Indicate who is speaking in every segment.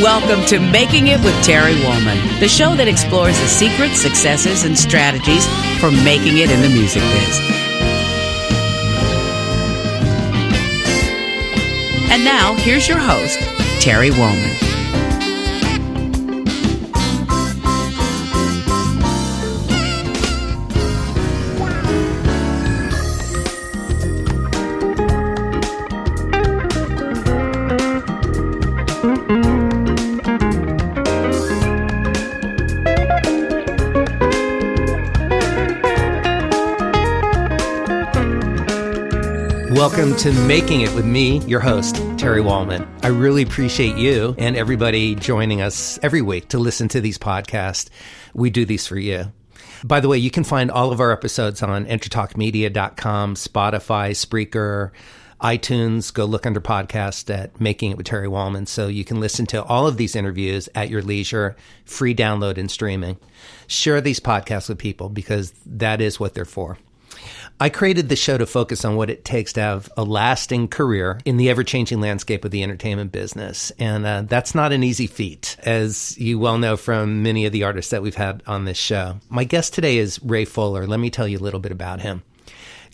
Speaker 1: Welcome to Making It with Terry Woolman, the show that explores the secrets, successes, and strategies for making it in the music biz. And now, here's your host, Terry Woolman.
Speaker 2: Welcome to Making It with me, your host, Terry Woolman. I really appreciate you and everybody joining us every week to listen to these podcasts. We do these for you. By the way, you can find all of our episodes on entertalkmedia.com, Spotify, Spreaker, iTunes. Go look under podcast at Making It with Terry Woolman so you can listen to all of these interviews at your leisure, free download and streaming. Share these podcasts with people because that is what they're for. I created the show to focus on what it takes to have a lasting career in the ever-changing landscape of the entertainment business. And that's not an easy feat, as you well know from many of the artists that we've had on this show. My guest today is Ray Fuller. Let me tell you a little bit about him.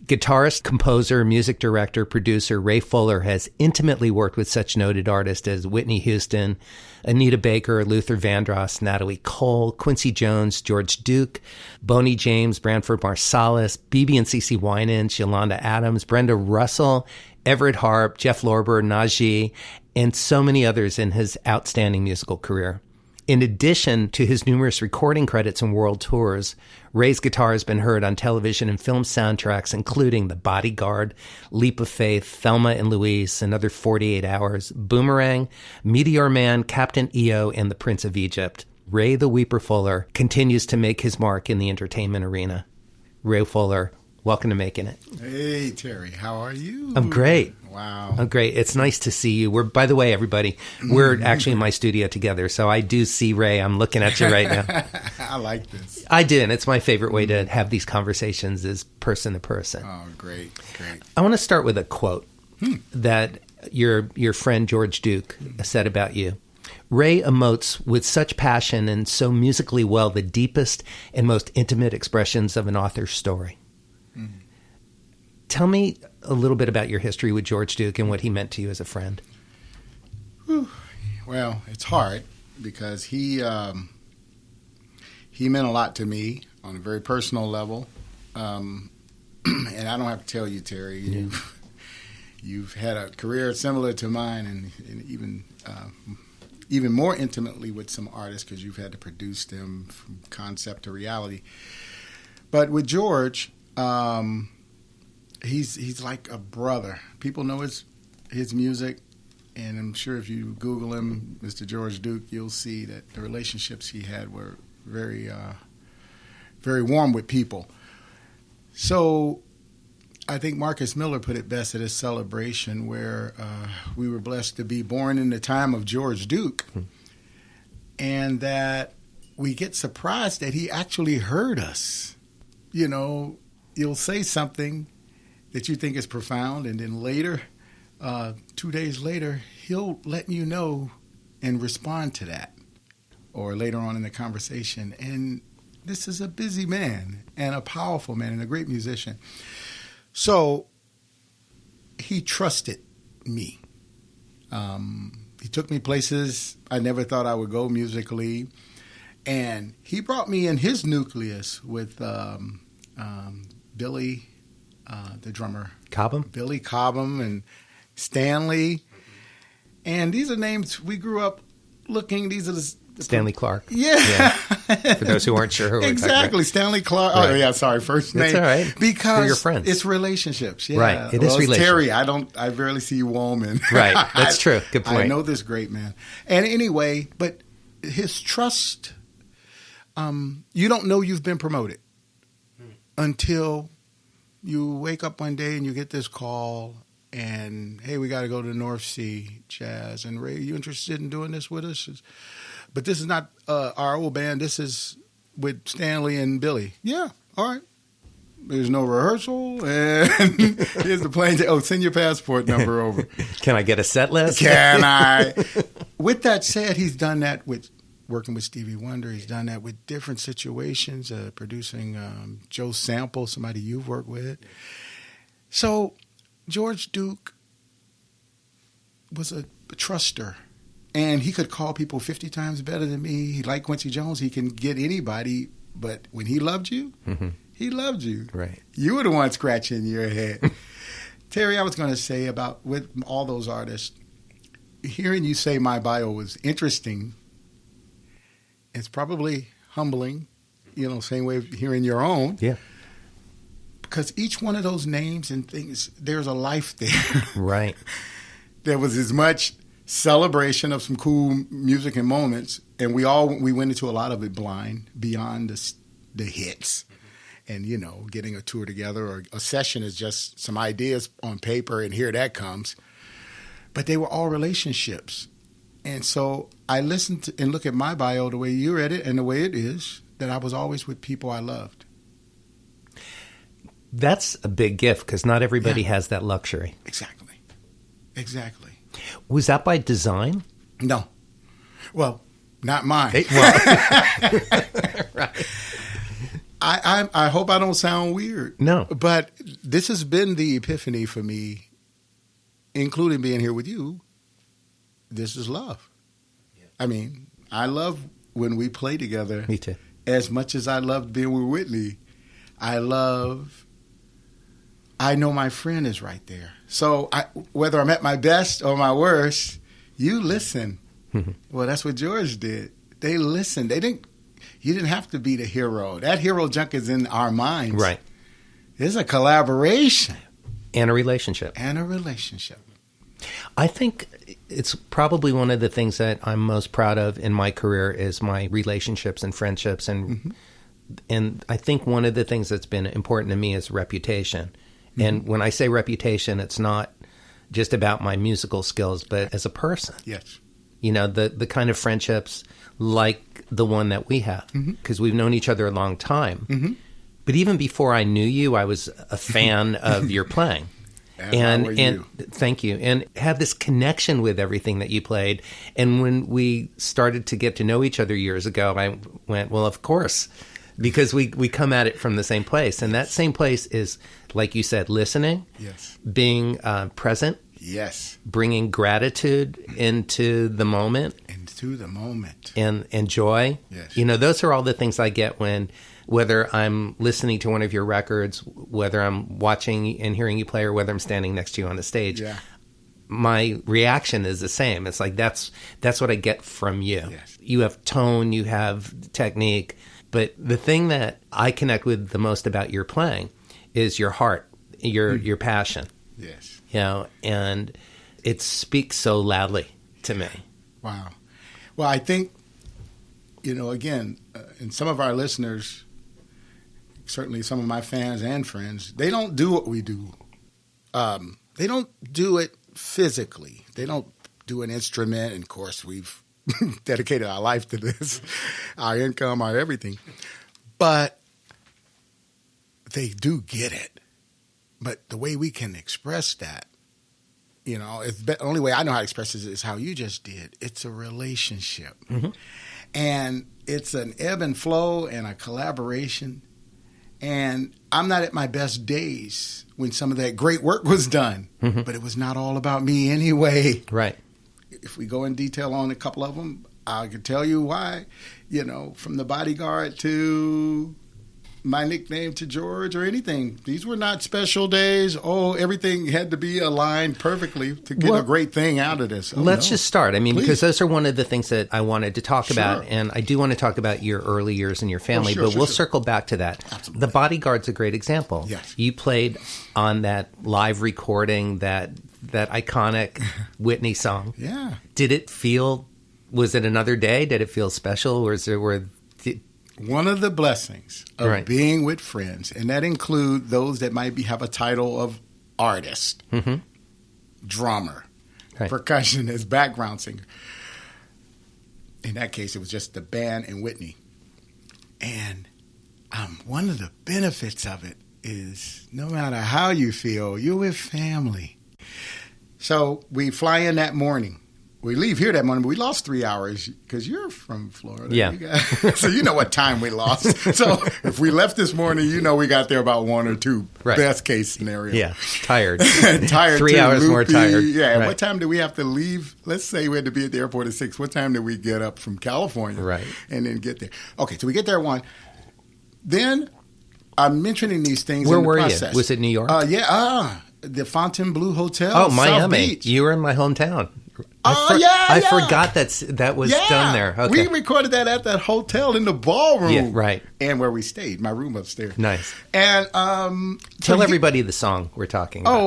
Speaker 2: Guitarist, composer, music director, producer, Ray Fuller has intimately worked with such noted artists as Whitney Houston, Anita Baker, Luther Vandross, Natalie Cole, Quincy Jones, George Duke, Boney James, Branford Marsalis, Bebe Cece Winans, Yolanda Adams, Brenda Russell, Everette Harp, Jeff Lorber, Najee, and so many others in his outstanding musical career. In addition to his numerous recording credits and world tours, Ray's guitar has been heard on television and film soundtracks, including The Bodyguard, Leap of Faith, Thelma Louise, Another 48 Hours, Boomerang, Meteor Man, Captain EO, and The Prince of Egypt. Ray the Weeper Fuller continues to make his mark in the entertainment arena. Ray Fuller, welcome to Making It.
Speaker 3: Hey, Terry. How are you?
Speaker 2: I'm great.
Speaker 3: Wow.
Speaker 2: I'm great. It's nice to see you. By the way, everybody, we're actually in my studio together, so I do see Ray. I'm looking at you right now.
Speaker 3: I like this.
Speaker 2: I do, and it's my favorite way to have these conversations is person to person.
Speaker 3: Oh, great.
Speaker 2: I want to start with a quote that your friend George Duke said about you. Ray emotes with such passion and so musically well the deepest and most intimate expressions of an author's story. Tell me a little bit about your history with George Duke and what he meant to you as a friend.
Speaker 3: Well, it's hard because he meant a lot to me on a very personal level. And I don't have to tell you, Terry, you've had a career similar to mine and even more intimately with some artists because you've had to produce them from concept to reality. But with George, he's like a brother. People know his music, and I'm sure if you Google him, Mr. George Duke, you'll see that the relationships he had were very, very warm with people. So I think Marcus Miller put it best at his celebration where we were blessed to be born in the time of George Duke, and that we get surprised that he actually heard us. You know, you'll say something that you think is profound, and then later, 2 days later, he'll let you know and respond to that, or later on in the conversation. And this is a busy man and a powerful man and a great musician. So he trusted me. He took me places I never thought I would go musically, and he brought me in his nucleus with Billy, the drummer.
Speaker 2: Cobham?
Speaker 3: Billy Cobham and Stanley. And these are names we grew up looking. These are the
Speaker 2: Stanley Clark.
Speaker 3: Yeah.
Speaker 2: For those who aren't sure who
Speaker 3: exactly. Stanley Clark.
Speaker 2: Right.
Speaker 3: Oh, yeah, sorry. First name.
Speaker 2: That's all right.
Speaker 3: Because
Speaker 2: your friends.
Speaker 3: It's relationships. Yeah.
Speaker 2: Right. It is relationships.
Speaker 3: Terry. I rarely see you Woolman.
Speaker 2: Right. That's true. Good point.
Speaker 3: I know this great man. And anyway, but his trust, you don't know you've been promoted until you wake up one day and you get this call and, hey, we got to go to the North Sea Jazz. And Ray, you interested in doing this with us? But this is not our old band. This is with Stanley and Billy. Yeah, all right. There's no rehearsal, and here's the plane. Oh, send your passport number over.
Speaker 2: Can I get a set list?
Speaker 3: Can I? with that said, he's done that with working with Stevie Wonder. He's done that with different situations, producing Joe Sample, somebody you've worked with. So George Duke was a truster, and he could call people 50 times better than me. Like Quincy Jones, he can get anybody, but when he loved you, he loved you.
Speaker 2: Right.
Speaker 3: You were the one scratching your head. Terry, I was going to say about with all those artists, hearing you say my bio was interesting. It's probably humbling, same way of hearing your own.
Speaker 2: Yeah.
Speaker 3: Because each one of those names and things, there's a life there.
Speaker 2: Right.
Speaker 3: There was as much celebration of some cool music and moments, and we went into a lot of it blind, beyond the hits. And, getting a tour together or a session is just some ideas on paper, and here that comes. But they were all relationships. And so I listened to and look at my bio the way you read it and the way it is, that I was always with people I loved.
Speaker 2: That's a big gift because not everybody has that luxury.
Speaker 3: Exactly.
Speaker 2: Was that by design?
Speaker 3: No. Well, not mine.
Speaker 2: Right.
Speaker 3: I hope I don't sound weird.
Speaker 2: No.
Speaker 3: But this has been the epiphany for me, including being here with you. This is love. Yeah. I mean, I love when we play together.
Speaker 2: Me too.
Speaker 3: As much as I loved being with Whitney, I know my friend is right there. So whether I'm at my best or my worst, you listen. Well, that's what George did. They listened. You didn't have to be the hero. That hero junk is in our minds.
Speaker 2: Right.
Speaker 3: It's a collaboration.
Speaker 2: And a relationship. I think it's probably one of the things that I'm most proud of in my career is my relationships and friendships. And I think one of the things that's been important to me is reputation. And when I say reputation, it's not just about my musical skills, but as a person.
Speaker 3: Yes.
Speaker 2: The kind of friendships like the one that we have, because we've known each other a long time. But even before I knew you, I was a fan of your playing. And thank you. And had this connection with everything that you played. And when we started to get to know each other years ago, I went, well, of course, because we come at it from the same place. And that same place is, like you said, listening, being present, bringing gratitude into the moment. And joy. Those are all the things I get whether I'm listening to one of your records, whether I'm watching and hearing you play, or whether I'm standing next to you on the stage. Yeah. My reaction is the same. It's like that's what I get from you. Yes. You have tone, you have technique, but the thing that I connect with the most about your playing is your heart, your passion.
Speaker 3: Yes.
Speaker 2: And it speaks so loudly to me.
Speaker 3: Wow. Well, I think, again, and some of our listeners, certainly some of my fans and friends, they don't do what we do. They don't do it physically. They don't do an instrument. And of course, we've dedicated our life to this, our income, our everything. But they do get it. But the way we can express that, it's the only way I know how to express it is how you just did. It's a relationship. And it's an ebb and flow and a collaboration. And I'm not at my best days when some of that great work was done. But it was not all about me anyway.
Speaker 2: Right.
Speaker 3: If we go in detail on a couple of them, I could tell you why. From the Bodyguard to my nickname to George or anything. These were not special days. Everything had to be aligned perfectly to get a great thing out of this.
Speaker 2: Let's just start. Because those are one of the things that I wanted to talk about. And I do want to talk about your early years and your family, but we'll circle back to that.
Speaker 3: Absolutely.
Speaker 2: The Bodyguard's a great example.
Speaker 3: Yes.
Speaker 2: You played on that live recording, that iconic Whitney song.
Speaker 3: Yeah.
Speaker 2: Was it another day? Did it feel special?
Speaker 3: One of the blessings of being with friends, and that include those that might have a title of artist, drummer, percussionist, background singer. In that case, it was just the band and Whitney. And one of the benefits of it is no matter how you feel, you're with family. So we fly in that morning, we leave here that morning, but we lost 3 hours because you're from Florida.
Speaker 2: Yeah.
Speaker 3: So you know what time we lost. So if we left this morning, we got there about 1 or 2.
Speaker 2: Right.
Speaker 3: Best case scenario.
Speaker 2: Yeah. Tired.
Speaker 3: Tired.
Speaker 2: 3 hours more tired.
Speaker 3: Yeah.
Speaker 2: Right.
Speaker 3: What time did we have to leave? Let's say we had to be at the airport at 6. What time did we get up from California?
Speaker 2: Right.
Speaker 3: And then get there? Okay. So we get there at 1. Then I'm mentioning these things.
Speaker 2: Where
Speaker 3: in the
Speaker 2: were
Speaker 3: process.
Speaker 2: you? Was it New York?
Speaker 3: The Fontainebleau Hotel.
Speaker 2: Oh,
Speaker 3: South
Speaker 2: Miami.
Speaker 3: Beach.
Speaker 2: You were in my hometown.
Speaker 3: I
Speaker 2: forgot that was done there. Okay.
Speaker 3: We recorded that at that hotel in the ballroom.
Speaker 2: Yeah, right.
Speaker 3: And where we stayed, my room upstairs.
Speaker 2: Nice.
Speaker 3: And
Speaker 2: tell everybody the song we're talking about.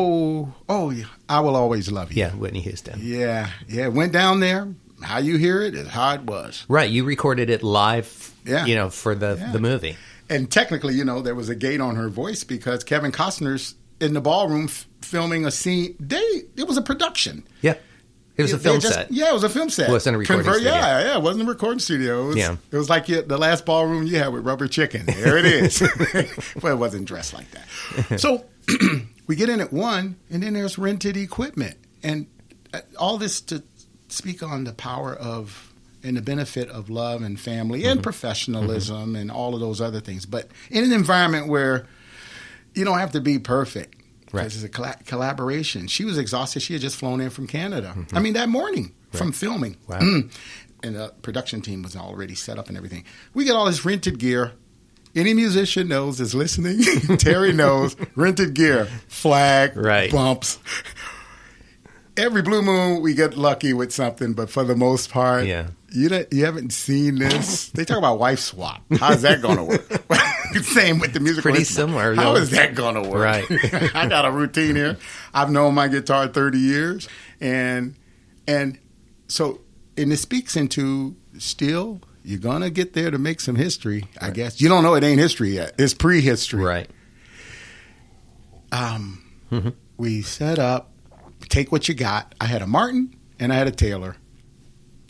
Speaker 3: Oh, yeah. I Will Always Love You.
Speaker 2: Yeah, Whitney Houston.
Speaker 3: Yeah. Went down there. How you hear it is how it was.
Speaker 2: Right. You recorded it live.
Speaker 3: Yeah.
Speaker 2: For the movie.
Speaker 3: And technically, there was a gate on her voice because Kevin Costner's in the ballroom filming a scene. It was a production.
Speaker 2: Yeah. It was a film set.
Speaker 3: Yeah, it was a film set.
Speaker 2: It wasn't a recording studio.
Speaker 3: Yeah, it wasn't a recording studio. It was like the last ballroom you had with Rubber Chicken. There it is. Well, it wasn't dressed like that. So we get in at 1, and then there's rented equipment. And all this to speak on the power of and the benefit of love and family and professionalism and all of those other things. But in an environment where you don't have to be perfect. Right. It's a collaboration. She was exhausted. She had just flown in from Canada. I mean, that morning from filming.
Speaker 2: Wow.
Speaker 3: And the production team was already set up and everything. We get all this rented gear. Any musician knows is listening. Terry knows. Rented gear. Flag.
Speaker 2: Right.
Speaker 3: Bumps. Every blue moon, we get lucky with something, but for the most part, you haven't seen this. They talk about wife swap. How's that going to work? Same with the musical
Speaker 2: pretty
Speaker 3: instrument.
Speaker 2: similar.
Speaker 3: How is that going to work?
Speaker 2: Right.
Speaker 3: I got a routine here. I've known my guitar 30 years, and so it speaks into still you're gonna get there to make some history. I guess you don't know it ain't history yet. It's prehistory.
Speaker 2: Right.
Speaker 3: We set up. Take what you got. I had a Martin and I had a Taylor,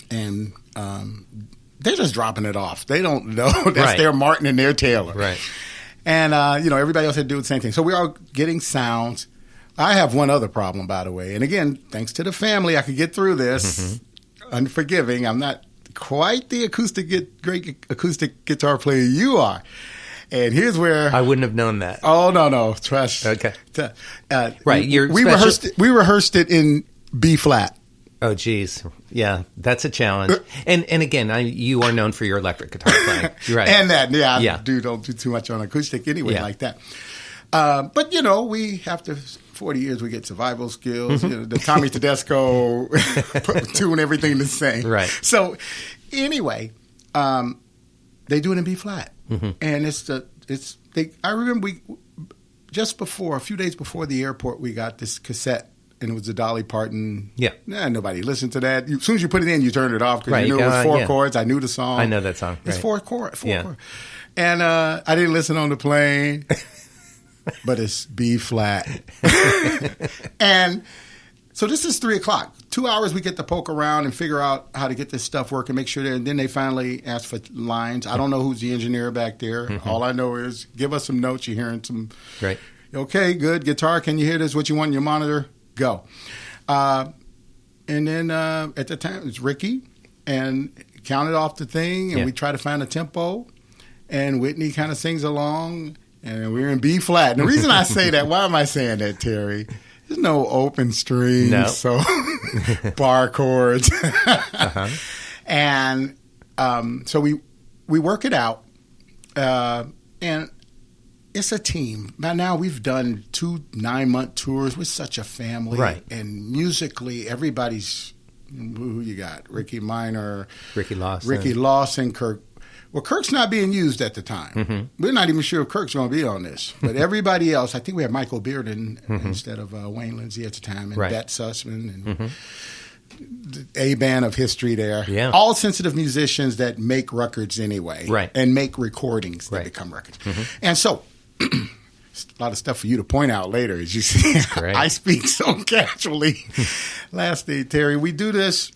Speaker 3: and they're just dropping it off. They don't know that's their Martin and their Taylor.
Speaker 2: Right.
Speaker 3: And everybody else had to do the same thing. So we're all getting sounds. I have one other problem, by the way. And again, thanks to the family, I could get through this. Unforgiving. I'm not quite the great acoustic guitar player you are. And here's where
Speaker 2: I wouldn't have known that.
Speaker 3: Oh no, trust.
Speaker 2: Okay.
Speaker 3: Right. We rehearsed it in B flat.
Speaker 2: Oh, geez. Yeah, that's a challenge. And again, you are known for your electric guitar playing. You're right.
Speaker 3: And that, don't do too much on acoustic anyway like that. But, we have to, 40 years, we get survival skills. The Tommy Tedesco, tune everything the same.
Speaker 2: Right.
Speaker 3: So, anyway, they do it in B flat. And I remember a few days before the airport, we got this cassette. And it was a Dolly Parton. Yeah. Nobody listened to that. As soon as you put it in, you turned it off because you knew it was 4 chords. I knew the song.
Speaker 2: I know that song.
Speaker 3: It's 4 chords. And I didn't listen on the plane, but it's B flat. And so this is 3 o'clock. 2 hours we get to poke around and figure out how to get this stuff working, make sure and then they finally ask for lines. I don't know who's the engineer back there. All I know is give us some notes. You're hearing some.
Speaker 2: Right.
Speaker 3: Okay, good. Guitar, can you hear this? What you want in your monitor? Go. And then at the time, it was Ricky, and counted off the thing, and we try to find a tempo, and Whitney kind of sings along, and we're in B flat. And the reason I say that, why am I saying that, Terry? There's no open strings, so bar chords. And so we work it out, and it's a team. By now, we've done 2 9-month tours. We're such a family.
Speaker 2: Right.
Speaker 3: And musically, everybody's, who you got? Ricky Minor.
Speaker 2: Ricky
Speaker 3: Lawson, Kirk. Well, Kirk's not being used at the time. We're not even sure if Kirk's going to be on this. But everybody else, I think we had Michael Bearden instead of Wayne Lindsay at the time, and Bet Sussman, and the A-band of history there.
Speaker 2: Yeah.
Speaker 3: All sensitive musicians that make records anyway.
Speaker 2: Right.
Speaker 3: And make recordings that become records. And so, a lot of stuff for you to point out later, as you see. I speak so casually. Lastly, Terry, we do this,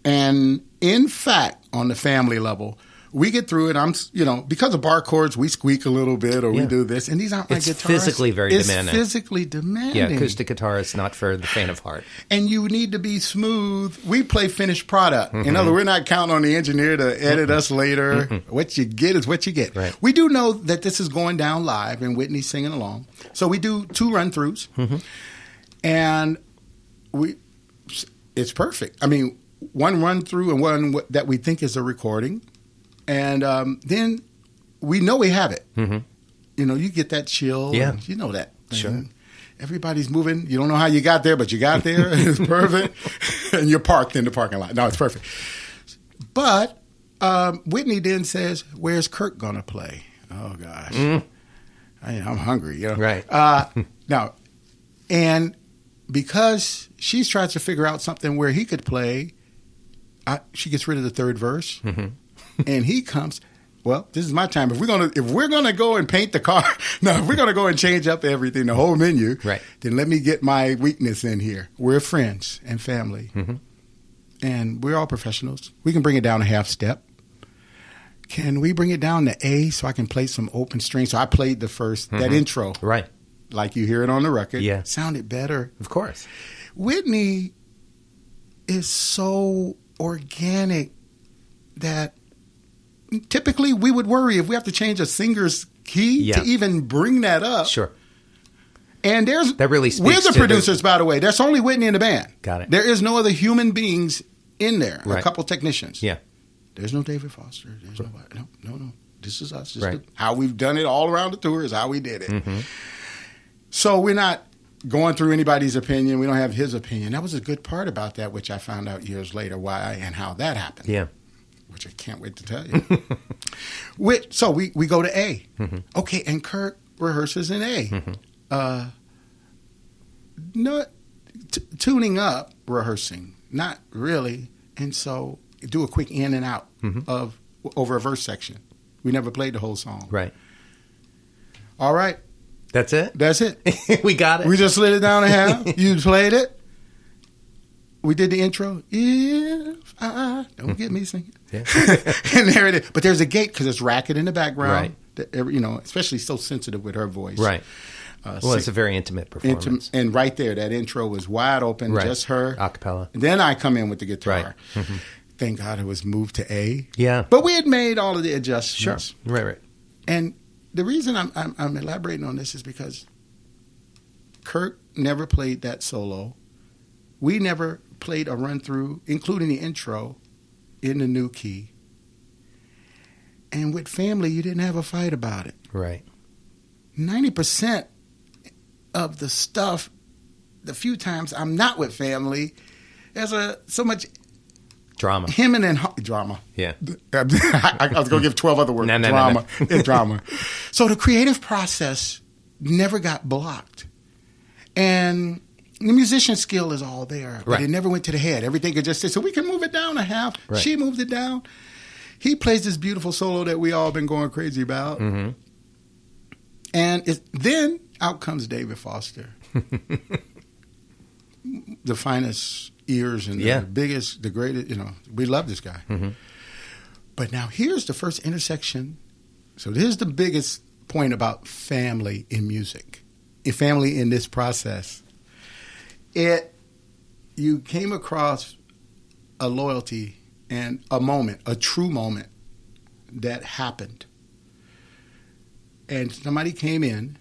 Speaker 3: and in fact, on the family level, we get through it. Because of bar chords, we squeak a little bit or we do this. And these aren't my guitars.
Speaker 2: It's physically very demanding.
Speaker 3: It's physically demanding.
Speaker 2: Yeah, acoustic guitar is not for the faint of heart.
Speaker 3: And you need to be smooth. We play finished product. In other words, we're not counting on the engineer to edit us later. What you get is what you get.
Speaker 2: Right.
Speaker 3: We do know that this is going down live and Whitney's singing along. So we do 2 run-throughs. And it's perfect. I mean, one run-through and one that we think is a recording. And then we know we have it. You get that chill.
Speaker 2: Yeah.
Speaker 3: You know that thing.
Speaker 2: Sure.
Speaker 3: Everybody's moving. You don't know how you got there, but you got there. It's perfect. And you're parked in the parking lot. No, it's perfect. But Whitney then says, where's Kirk going to play? Oh, gosh. I'm hungry.
Speaker 2: Right.
Speaker 3: Now, and because she tries to figure out something where he could play, she gets rid of the third verse. And he comes, well, this is my time. If we're gonna go and paint the car, if we're gonna go and change up everything, the whole menu,
Speaker 2: right,
Speaker 3: then let me get my weakness in here. We're friends and family, and we're all professionals. We can bring it down a half step. Can we bring it down to A so I can play some open strings? So I played the first that intro,
Speaker 2: right,
Speaker 3: like you hear it on the record.
Speaker 2: Yeah,
Speaker 3: sounded better,
Speaker 2: of course.
Speaker 3: Whitney is so organic that typically we would worry if we have to change a singer's key to even bring that up.
Speaker 2: Sure.
Speaker 3: And
Speaker 2: that really speaks
Speaker 3: we're the producers, by the way. There's only Whitney in the band.
Speaker 2: Got it.
Speaker 3: There is no other human beings in there.
Speaker 2: Right.
Speaker 3: A couple technicians.
Speaker 2: Yeah.
Speaker 3: There's no David Foster. There's nobody. No. This is us. This
Speaker 2: right.
Speaker 3: is how we've done it all around the tour is how we did it. So we're not going through anybody's opinion. We don't have his opinion. That was a good part about that, which I found out years later why and how that happened.
Speaker 2: Yeah.
Speaker 3: Which I can't wait to tell you. So we go to A. Okay, and Kirk rehearses in A. Tuning up, rehearsing, not really. And so do a quick in and out of over a verse section. We never played the whole song.
Speaker 2: Right.
Speaker 3: All right.
Speaker 2: That's it?
Speaker 3: That's it.
Speaker 2: We got it.
Speaker 3: We just slid it down a half. You played it. We did the intro. If I don't get me singing.
Speaker 2: Yeah.
Speaker 3: And there it is. But there's a gate because it's racket in the background.
Speaker 2: Right.
Speaker 3: That especially so sensitive with her voice.
Speaker 2: Right. Well, it's a very intimate performance.
Speaker 3: And right there, that intro was wide open, just her.
Speaker 2: A cappella.
Speaker 3: Then I come in with the guitar.
Speaker 2: Right.
Speaker 3: Thank God it was moved to A.
Speaker 2: Yeah.
Speaker 3: But we had made all of the adjustments.
Speaker 2: Sure. Right.
Speaker 3: And the reason I'm elaborating on this is because Kirk never played that solo. We never played a run-through, including the intro, in the new key. And with family, you didn't have a fight about it.
Speaker 2: Right.
Speaker 3: 90% of the stuff, the few times I'm not with family, there's so much
Speaker 2: drama.
Speaker 3: Drama.
Speaker 2: Yeah.
Speaker 3: I was going to give 12 other words. Drama.
Speaker 2: No.
Speaker 3: It's drama. So the creative process never got blocked. And the musician skill is all there, but it never went to the head. Everything could just sit. So we can move it down a half. Right. She moved it down. He plays this beautiful solo that we all been going crazy about. And then out comes David Foster. The finest ears and the biggest, the greatest, we love this guy. But now here's the first intersection. So here's the biggest point about family in music, family in this process. You came across a loyalty and a moment, a true moment that happened. And somebody came in,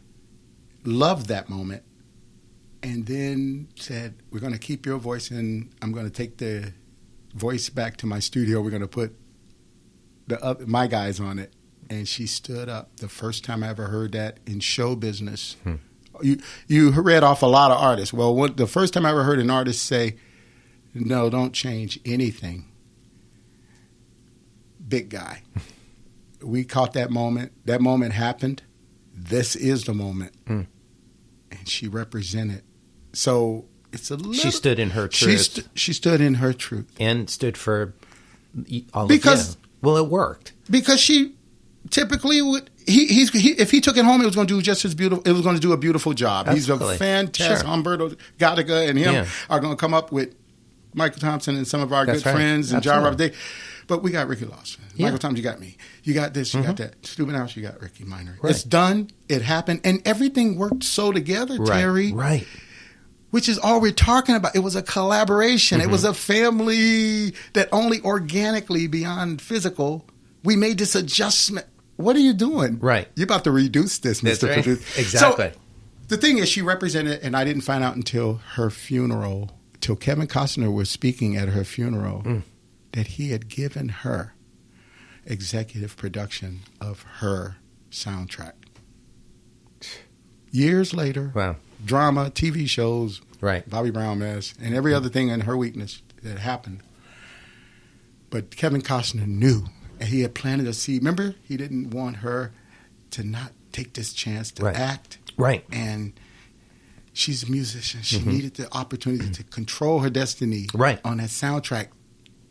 Speaker 3: loved that moment, and then said, we're going to keep your voice in. I'm going to take the voice back to my studio. We're going to put my guys on it. And she stood up. The first time I ever heard that in show business. You read off a lot of artists. Well, the first time I ever heard an artist say, no, don't change anything. Big guy. We caught that moment. That moment happened. This is the moment. And she represented. So it's a little...
Speaker 2: She stood in her truth.
Speaker 3: She stood in her truth.
Speaker 2: And stood for all of you. Well, it worked.
Speaker 3: Because she typically would... if he took it home, it was going to do just as beautiful. It was going to do a beautiful job.
Speaker 2: Absolutely.
Speaker 3: He's a fantastic... Humberto Gattaca and him are going to come up with Michael Thompson and some of our good friends and John Robert. But we got Ricky Lawson.
Speaker 2: Yeah.
Speaker 3: Michael Thomas, you got me. You got this, you got that. Stupid House, you got Ricky Minor.
Speaker 2: Right.
Speaker 3: It's done. It happened. And everything worked so together, Terry.
Speaker 2: Right.
Speaker 3: Which is all we're talking about. It was a collaboration. It was a family that only organically, beyond physical, we made this adjustment. What are you doing?
Speaker 2: Right.
Speaker 3: You're about to reduce this,
Speaker 2: That's
Speaker 3: Mr.
Speaker 2: right.
Speaker 3: Producer.
Speaker 2: Exactly.
Speaker 3: So, the thing is, she represented, and I didn't find out until her funeral, till Kevin Costner was speaking at her funeral, that he had given her executive production of her soundtrack. Years later,
Speaker 2: Wow.
Speaker 3: drama, TV shows,
Speaker 2: Right.
Speaker 3: Bobby Brown mess, and every other thing in her weakness that happened. But Kevin Costner knew, and he had planted a seed. Remember, he didn't want her to not take this chance to act.
Speaker 2: Right.
Speaker 3: And she's a musician. She needed the opportunity to control her destiny on that soundtrack.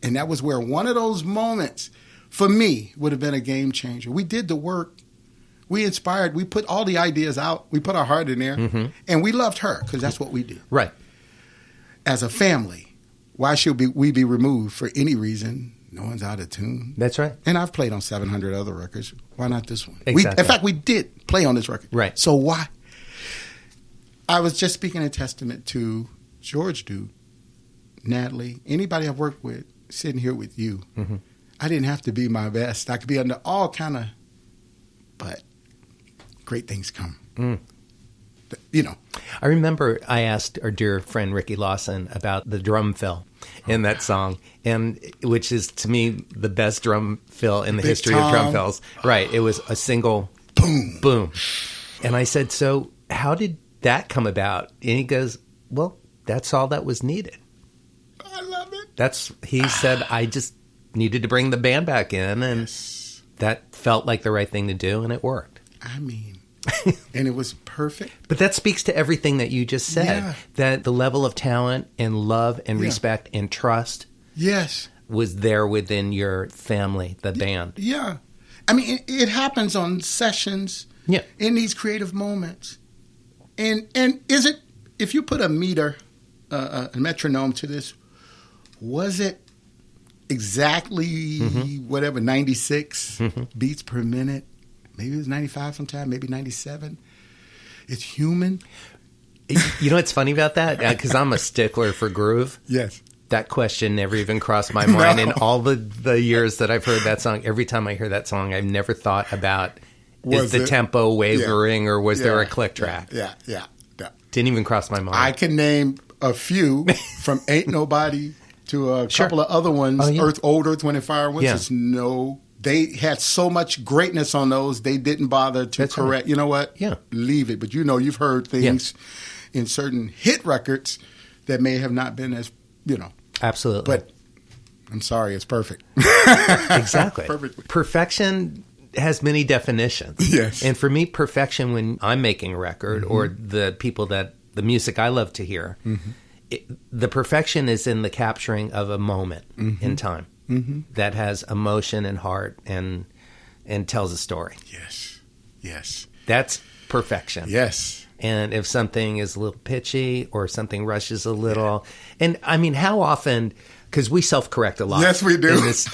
Speaker 3: And that was where one of those moments, for me, would have been a game changer. We did the work. We inspired. We put all the ideas out. We put our heart in there. And we loved her because that's what we did.
Speaker 2: Right.
Speaker 3: As a family, why should we be removed for any reason? No one's out of tune.
Speaker 2: That's right.
Speaker 3: And I've played on 700 other records. Why not this one?
Speaker 2: Exactly.
Speaker 3: In fact, we did play on this record.
Speaker 2: Right.
Speaker 3: So why? I was just speaking in testament to George Duke, Natalie, anybody I've worked with, sitting here with you. I didn't have to be my best. I could be under all kind of, but great things come. You know.
Speaker 2: I remember I asked our dear friend Ricky Lawson about the drum fill in that song, and which is to me the best drum fill in the
Speaker 3: Big
Speaker 2: history
Speaker 3: Tom.
Speaker 2: of drum fills. Right. It was a single
Speaker 3: Boom.
Speaker 2: boom. And I said, so how did that come about? And he goes, well, that's all that was needed.
Speaker 3: I love it.
Speaker 2: He said, I just needed to bring the band back in, and that felt like the right thing to do, and it worked.
Speaker 3: I mean, and it was perfect.
Speaker 2: But that speaks to everything that you just said,
Speaker 3: Yeah.
Speaker 2: that the level of talent and love and respect and trust was there within your family, the band.
Speaker 3: Yeah. I mean, it happens on sessions in these creative moments. And is it, if you put a meter, a metronome to this, was it exactly whatever, 96 beats per minute? Maybe it was 95 sometime, maybe 97. It's human.
Speaker 2: You know what's funny about that? Because I'm a stickler for groove.
Speaker 3: Yes.
Speaker 2: That question never even crossed my mind. In all the years that I've heard that song, every time I hear that song, I've never thought about, is the tempo wavering or was there a click track?
Speaker 3: Yeah.
Speaker 2: Didn't even cross my mind.
Speaker 3: I can name a few from Ain't Nobody to a couple of other ones, Old Earth, Wind and Fire ones. It's they had so much greatness on those, they didn't bother to correct. Right. You know what?
Speaker 2: Yeah.
Speaker 3: Leave it. But you know, you've heard things in certain hit records that may have not been as,
Speaker 2: Absolutely.
Speaker 3: But I'm sorry, it's perfect.
Speaker 2: Exactly.
Speaker 3: Perfectly.
Speaker 2: Perfection has many definitions.
Speaker 3: Yes.
Speaker 2: And for me, perfection when I'm making a record or the music I love to hear, the perfection is in the capturing of a moment in time that has emotion and heart and tells a story.
Speaker 3: Yes.
Speaker 2: That's perfection.
Speaker 3: Yes.
Speaker 2: And if something is a little pitchy or something rushes a little, and I mean, how often, because we self-correct a lot.
Speaker 3: Yes, we do.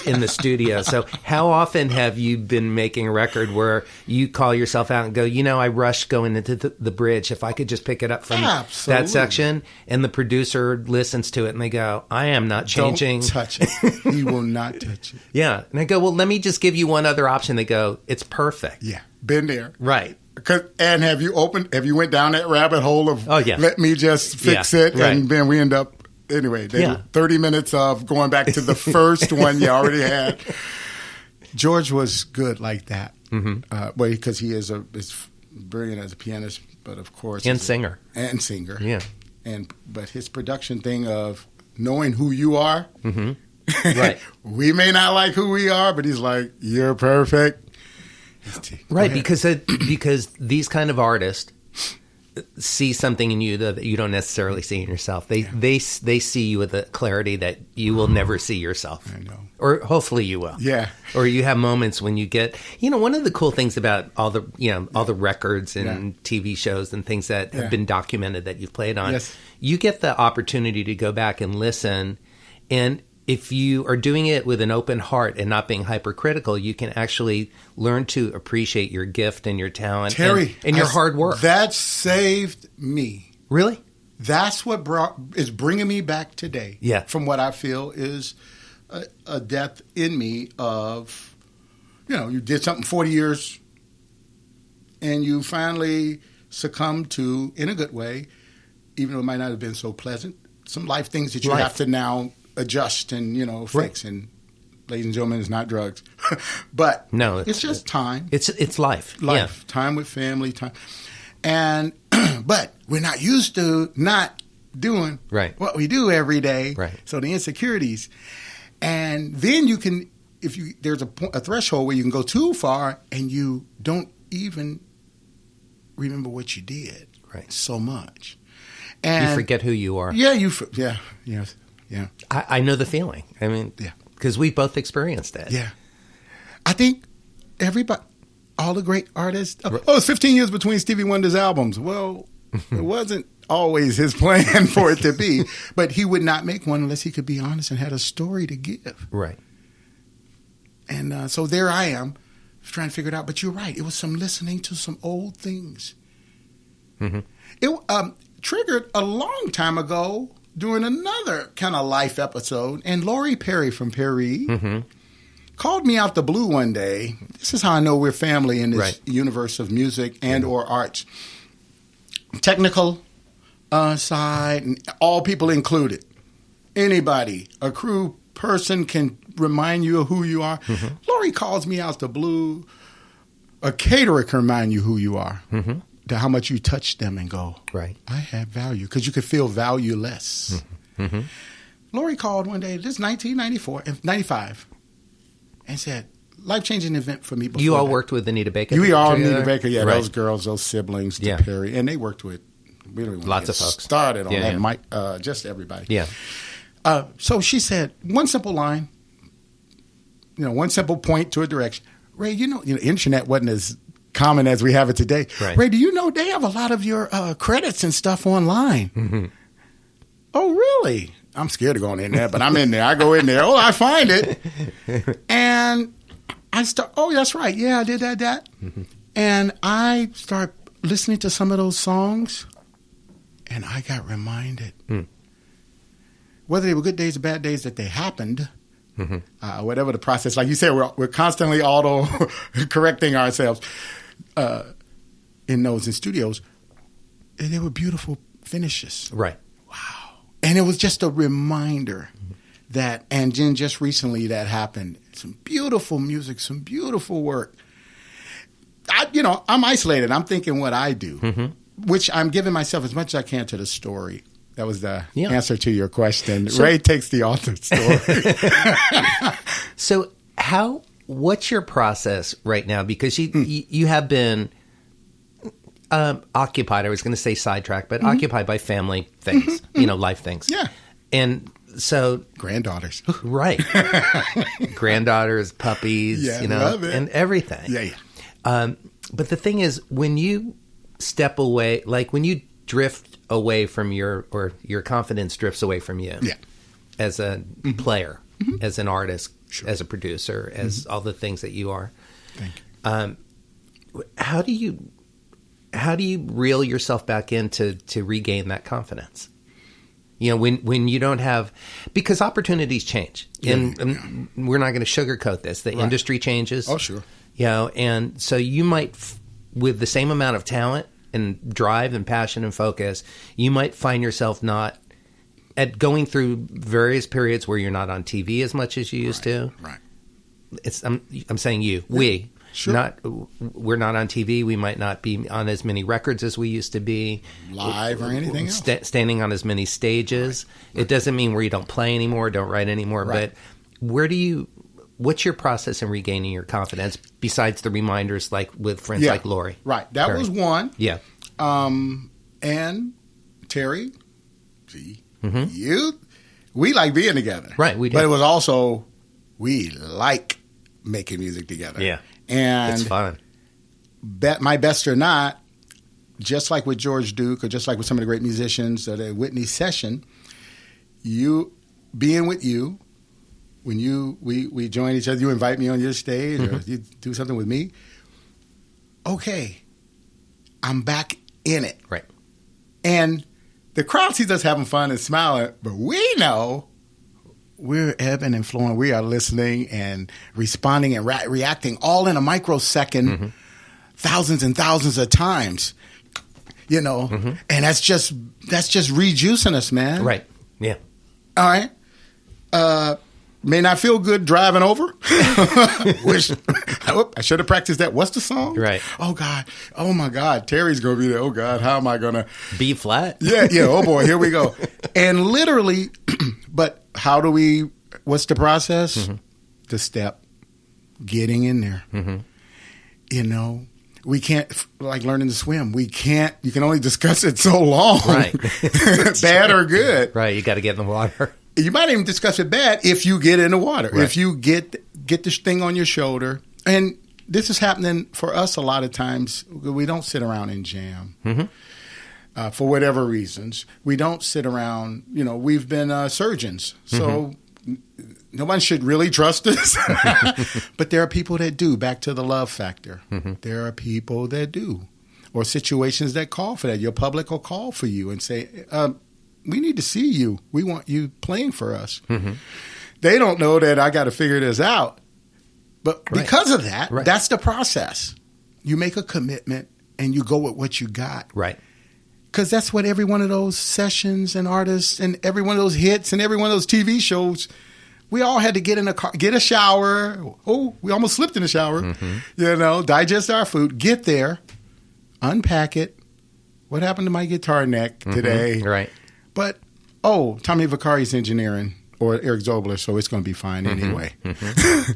Speaker 2: In the studio. So how often have you been making a record where you call yourself out and go, I rushed going into the bridge. If I could just pick it up from that section, and the producer listens to it and they go, I am not changing.
Speaker 3: Don't touch it. He will not touch it.
Speaker 2: Yeah. And I go, well, let me just give you one other option. They go, it's perfect.
Speaker 3: Yeah. Been there.
Speaker 2: Right.
Speaker 3: And have you went down that rabbit hole of let me just fix it, and then we end up anyway. 30 minutes of going back to the first one you already had. George was good like that, because he is brilliant as a pianist, but of course
Speaker 2: singer.
Speaker 3: Yeah, but his production thing of knowing who you are,
Speaker 2: right?
Speaker 3: We may not like who we are, but he's like, you're perfect.
Speaker 2: Right, because these kind of artists see something in you that you don't necessarily see in yourself. They see you with a clarity that you will never see yourself.
Speaker 3: I know.
Speaker 2: Or hopefully you will.
Speaker 3: Yeah.
Speaker 2: Or you have moments when you get, one of the cool things about all the records and TV shows and things that have been documented that you've played on, you get the opportunity to go back and listen, and if you are doing it with an open heart and not being hypercritical, you can actually learn to appreciate your gift and your talent,
Speaker 3: Terry,
Speaker 2: and your hard work.
Speaker 3: That saved me.
Speaker 2: Really?
Speaker 3: That's what is bringing me back today.
Speaker 2: Yeah.
Speaker 3: From what I feel is a depth in me of, you did something 40 years and you finally succumbed to, in a good way, even though it might not have been so pleasant, some life things that you have to now adjust and, fix.
Speaker 2: Right.
Speaker 3: And ladies and gentlemen, it's not drugs. But
Speaker 2: no,
Speaker 3: it's just time.
Speaker 2: It's life.
Speaker 3: Life.
Speaker 2: Yeah.
Speaker 3: Time with family, time. And but we're not used to not doing what we do every day.
Speaker 2: Right.
Speaker 3: So the insecurities. And then you can, there's a threshold where you can go too far and you don't even remember what you did.
Speaker 2: Right.
Speaker 3: So much. And
Speaker 2: you forget who you are.
Speaker 3: Yeah, yes. Yeah.
Speaker 2: I know the feeling. I mean, because we both experienced that.
Speaker 3: Yeah. I think everybody, all the great artists. It's 15 years between Stevie Wonder's albums. Well, it wasn't always his plan for it to be, but he would not make one unless he could be honest and had a story to give.
Speaker 2: Right.
Speaker 3: And so there I am trying to figure it out. But you're right. It was some listening to some old things. Mm-hmm. It triggered a long time ago during another kind of life episode. And Lori Perry from Perry called me out the blue one day. This is how I know we're family in this universe of music and or arts. Technical side, and all people included. Anybody, a crew person can remind you of who you are. Mm-hmm. Lori calls me out the blue. A caterer can remind you who you are. Mm-hmm. To how much you touch them and go, I have value. Because you could feel valueless. Mm-hmm. Lori called one day, this is 95, and said, life-changing event for me before
Speaker 2: You all
Speaker 3: that.
Speaker 2: Worked with Anita Baker?
Speaker 3: We all Anita Baker, those girls, those siblings,
Speaker 2: Yeah.
Speaker 3: Perry. And they worked with, we don't even
Speaker 2: Lots of
Speaker 3: get
Speaker 2: folks.
Speaker 3: started on that, Mike, just everybody.
Speaker 2: Yeah.
Speaker 3: So she said, one simple line, one simple point to a direction. Ray, internet wasn't as common as we have it today.
Speaker 2: Right.
Speaker 3: Ray, do you know they have a lot of your credits and stuff online? Mm-hmm. Oh, really? I'm scared of going in there, but I'm in there. I go in there. Oh, I find it. And I start, that's right. Yeah, I did that. Mm-hmm. And I start listening to some of those songs, and I got reminded. Whether they were good days or bad days that they happened, whatever the process, like you said, we're constantly auto-correcting ourselves in those in studios. And they were beautiful finishes.
Speaker 2: Right.
Speaker 3: Wow. And it was just a reminder that, and then just recently that happened. Some beautiful music, some beautiful work. I'm isolated. I'm thinking what I do, which I'm giving myself as much as I can to the story. That was the answer to your question. Ray takes the author's story.
Speaker 2: So what's your process right now? Because you have been occupied, I was going to say sidetracked, but occupied by family things, life things. Yeah. And so...
Speaker 3: granddaughters.
Speaker 2: Right. Granddaughters, puppies, and everything. Yeah. But the thing is, when you step away, like when you drift away from your confidence drifts away from you as a player, as an artist, as a producer, as all the things that you are. Thank you. How do you reel yourself back in to regain that confidence? When you don't have, because opportunities change, and we're not going to sugarcoat this. The industry changes.
Speaker 3: Oh, sure.
Speaker 2: And so you might, with the same amount of talent and drive and passion and focus, you might find yourself not at going through various periods where you're not on TV as much as you used to. Right. I'm saying you, we. Sure. We're not on TV. We might not be on as many records as we used to be.
Speaker 3: Live or anything else.
Speaker 2: Standing on as many stages. Right. It doesn't mean where you don't play anymore, don't write anymore. Right. But what's your process in regaining your confidence besides the reminders like with friends like Lori?
Speaker 3: Right. That
Speaker 2: Perry.
Speaker 3: was one.
Speaker 2: Yeah.
Speaker 3: And Terry, we like being together.
Speaker 2: Right, we do.
Speaker 3: But it was also, we like making music together.
Speaker 2: Yeah.
Speaker 3: And
Speaker 2: it's fun.
Speaker 3: My best or not, just like with George Duke or just like with some of the great musicians at a Whitney session, being with you when we join each other, you invite me on your stage or you do something with me. Okay, I'm back in it.
Speaker 2: Right.
Speaker 3: And the crowd sees us having fun and smiling, but we know we're ebbing and flowing. We are listening and responding and reacting all in a microsecond, thousands and thousands of times, and that's just rejuicing us, man.
Speaker 2: Right. Yeah.
Speaker 3: All right. May not feel good driving over. Wish I should have practiced that. What's the song?
Speaker 2: Right.
Speaker 3: Oh God. Oh my God. Terry's gonna be there. Oh God. How am I gonna
Speaker 2: B flat?
Speaker 3: Yeah. Oh boy. Here we go. And literally, but how do we? What's the process? The step, getting in there. We can't, like learning to swim. We can't. You can only discuss it so long.
Speaker 2: Right.
Speaker 3: Bad or good.
Speaker 2: Right. You got to get in the water.
Speaker 3: You might even discuss it bad if you get in the water.
Speaker 2: Right.
Speaker 3: If you get this thing on your shoulder. And this is happening for us a lot of times. We don't sit around and jam for whatever reasons. We don't sit around. We've been surgeons. So no one should really trust us. But there are people that do. Back to the love factor. There are people that do. Or situations that call for that. Your public will call for you and say, we need to see you. We want you playing for us. They don't know that I got to figure this out. But because of that, that's the process. You make a commitment and you go with what you got. Right. Because that's what every one of those sessions and artists and every one of those hits and every one of those TV shows, we all had to get in a car, get a shower. Oh, we almost slipped in the shower. Digest our food, get there, unpack it. What happened to my guitar neck today? Right. But, Tommy Vicari's engineering or Eric Zobler, so it's going to be fine anyway.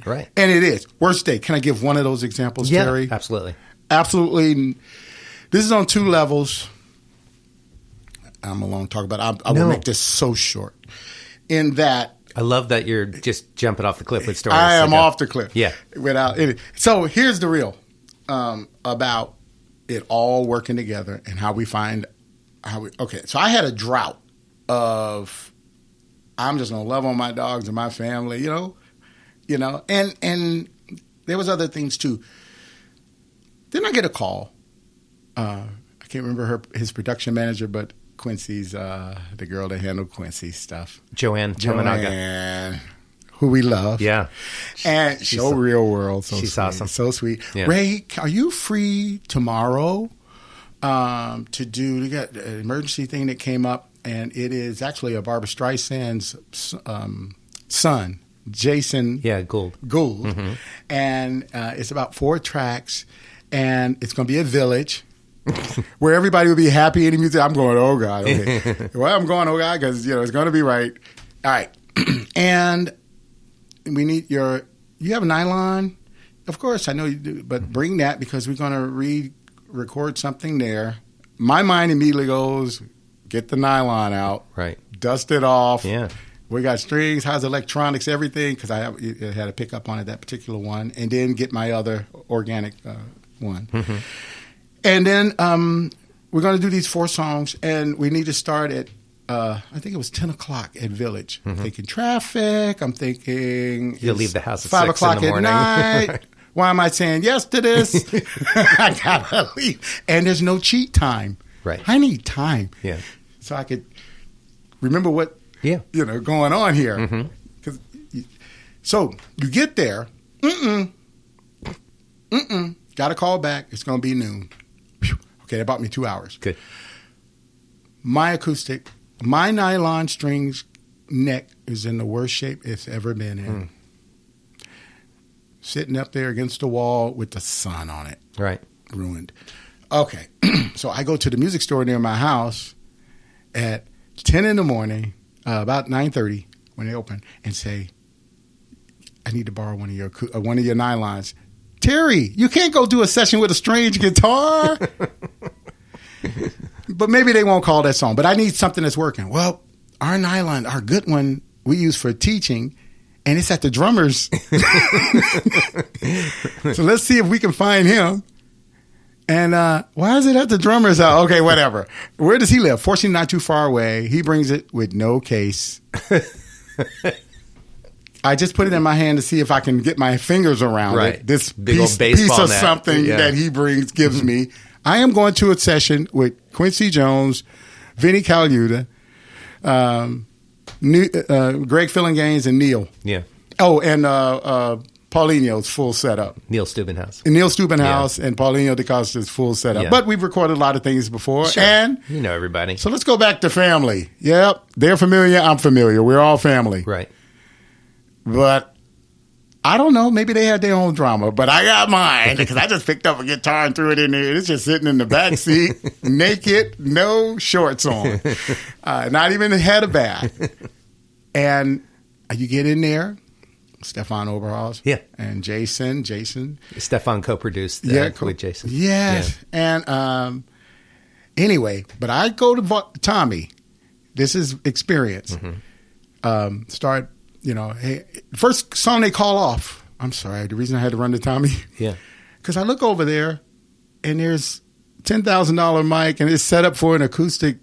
Speaker 3: Right. And it is. Worst day. Can I give one of those examples, Terry?
Speaker 2: Absolutely.
Speaker 3: Absolutely. This is on two levels. I'm alone to talk about it. I will make this so short. In that.
Speaker 2: I love that you're just jumping off the cliff with stories.
Speaker 3: I am off the cliff.
Speaker 2: Yeah.
Speaker 3: Without it. So here's the real about it all working together and how we find okay. So I had a drought of I'm just gonna love on my dogs and my family, and there was other things too. Then I get a call. I can't remember his production manager, but Quincy's the girl that handled Quincy's stuff. Joanne, who we love. Yeah. And she's Real World. So she's sweet. Awesome. So sweet. Yeah. Ray, are you free tomorrow to do, we got an emergency thing that came up, and it is actually a Barbra Streisand's son, Jason. Yeah, Gould. Mm-hmm. And it's about 4 tracks, and it's going to be a village. Where everybody will be happy in the music. I'm going, oh God. Okay. Well, I'm going, oh God, because it's going to be right. All right. And we need you have a nylon? Of course, I know you do, but bring that because we're going to re-record something there. My mind immediately goes, get the nylon out. Right. Dust it off. Yeah. We got strings, how's electronics, everything, because I had a pickup on it, that particular one, and then get my other organic one. Mm-hmm. And then we're going to do these 4 songs, and we need to start at, I think it was 10 o'clock at Village. Mm-hmm. I'm thinking traffic. I'm thinking... You'll leave the house at 5 o'clock at night. Why am I saying yes to this? I got to leave. And there's no cheat time. Right. I need time. Yeah. So I could remember what, going on here. Mm-hmm. So you get there. Got to call back. It's going to be noon. Okay, that bought me 2 hours. Good. My acoustic, my nylon strings neck is in the worst shape it's ever been in. Sitting up there against the wall with the sun on it. Right. Ruined. Okay. So I go to the music store near my house at 10 in the morning, about 9:30 when they open, and say, I need to borrow one of your nylons. Terry, you can't go do a session with a strange guitar. But maybe they won't call that song. But I need something that's working. Well, our nylon, our good one, we use for teaching, and it's at the drummer's. So let's see if we can find him. And why is it at the drummer's house? Okay, whatever. Where does he live? Fortunately, not too far away. He brings it with no case. I just put it in my hand to see if I can get my fingers around it. This
Speaker 2: big old
Speaker 3: piece
Speaker 2: baseball
Speaker 3: of
Speaker 2: net.
Speaker 3: something that he gives me. I am going to a session with Quincy Jones, Vinnie Colaiuta, Greg Fillinganes, and Neil.
Speaker 2: Yeah.
Speaker 3: Oh, and Paulinho's full setup.
Speaker 2: Neil Steubenhouse.
Speaker 3: And Paulinho DaCosta's full setup.
Speaker 2: Yeah.
Speaker 3: But we've recorded a lot of things before.
Speaker 2: Sure.
Speaker 3: And
Speaker 2: you know everybody.
Speaker 3: so let's go back to family. Yep. They're familiar. I'm familiar. We're all family.
Speaker 2: Right.
Speaker 3: But I don't know. Maybe they had their own drama. But I got mine because I just picked up a guitar and threw it in there. It's just sitting in the back seat, naked, no shorts on. Not even had a bath. And you get in there. Stefan Oberhaus.
Speaker 2: Yeah.
Speaker 3: And Jason.
Speaker 2: Stefan co-produced with Jason.
Speaker 3: Yes. Yeah. And anyway, but I go to Tommy. This is experience. Start, hey, first song they call off. I'm sorry. The reason I had to run to Tommy.
Speaker 2: Yeah.
Speaker 3: Because I look over there and there's $10,000 mic and it's set up for an acoustic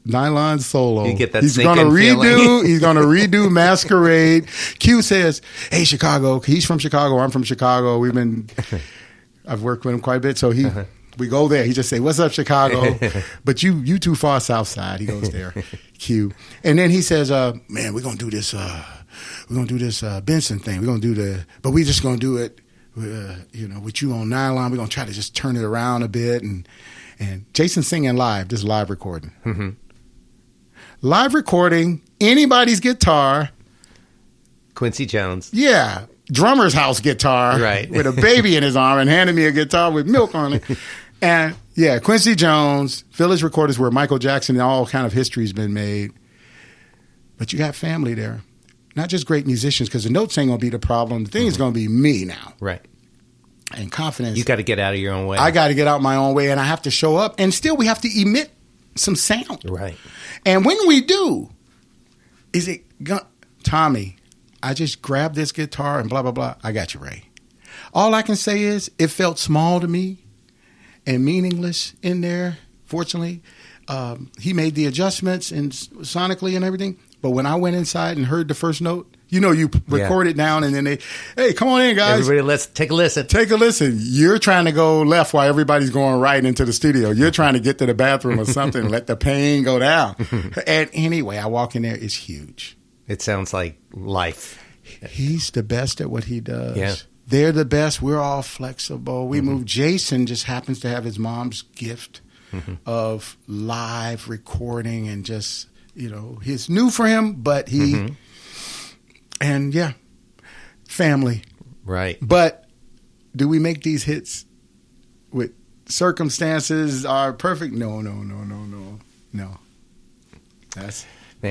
Speaker 3: nylon solo.
Speaker 2: You get that
Speaker 3: He's going to redo Masquerade. Q says, "Hey, Chicago." He's from Chicago. I'm from Chicago. I've worked with him quite a bit. So we go there. He just say, "What's up, Chicago?" But you too far south side. He goes there. Q. And then he says, "Man, we're going to do this. We're going to do this Benson thing. We're going to do but we're just going to do it, with you on nylon. We're going to try to just turn it around a bit." And Jason's singing live. This is live recording. Mm-hmm. Live recording, anybody's guitar.
Speaker 2: Quincy Jones.
Speaker 3: Yeah. Drummer's house guitar.
Speaker 2: Right.
Speaker 3: With a baby in his arm and handed me a guitar with milk on it. And yeah, Quincy Jones, Village Recorders where Michael Jackson and all kind of history's been made. But you got family there. Not just great musicians, because the notes ain't going to be the problem. The thing is going to be me now.
Speaker 2: Right.
Speaker 3: And confidence.
Speaker 2: You got to get out of your own way.
Speaker 3: I got to get out my own way, and I have to show up. And still, we have to emit some sound.
Speaker 2: Right.
Speaker 3: And when we do, Tommy, I just grabbed this guitar and blah, blah, blah. I got you, Ray. All I can say is it felt small to me and meaningless in there. Fortunately, he made the adjustments and sonically and everything. But when I went inside and heard the first note, you record it down and then hey, come on in, guys.
Speaker 2: Everybody, let's take a listen.
Speaker 3: Take a listen. You're trying to go left while everybody's going right into the studio. You're trying to get to the bathroom or something and let the pain go down. And anyway, I walk in there. It's huge.
Speaker 2: It sounds like life.
Speaker 3: He's the best at what he does.
Speaker 2: Yeah.
Speaker 3: They're the best. We're all flexible. We move. Jason just happens to have his mom's gift of live recording and just, it's new for him, but he... And yeah, family.
Speaker 2: Right.
Speaker 3: But do we make these hits with circumstances are perfect? No.
Speaker 2: Man,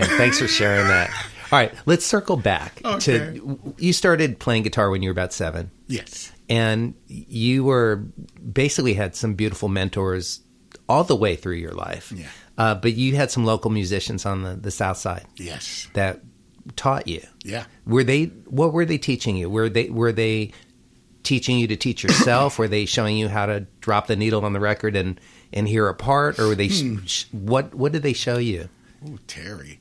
Speaker 2: thanks for sharing that. All right, let's circle back to you started playing guitar when you were about 7.
Speaker 3: Yes.
Speaker 2: And you basically had some beautiful mentors all the way through your life.
Speaker 3: Yeah.
Speaker 2: But you had some local musicians on the South Side.
Speaker 3: Yes.
Speaker 2: That taught you.
Speaker 3: Yeah.
Speaker 2: What were they teaching you? Were they teaching you to teach yourself? Were they showing you how to drop the needle on the record and hear a part? Or were they what did they show you?
Speaker 3: Oh, Terry.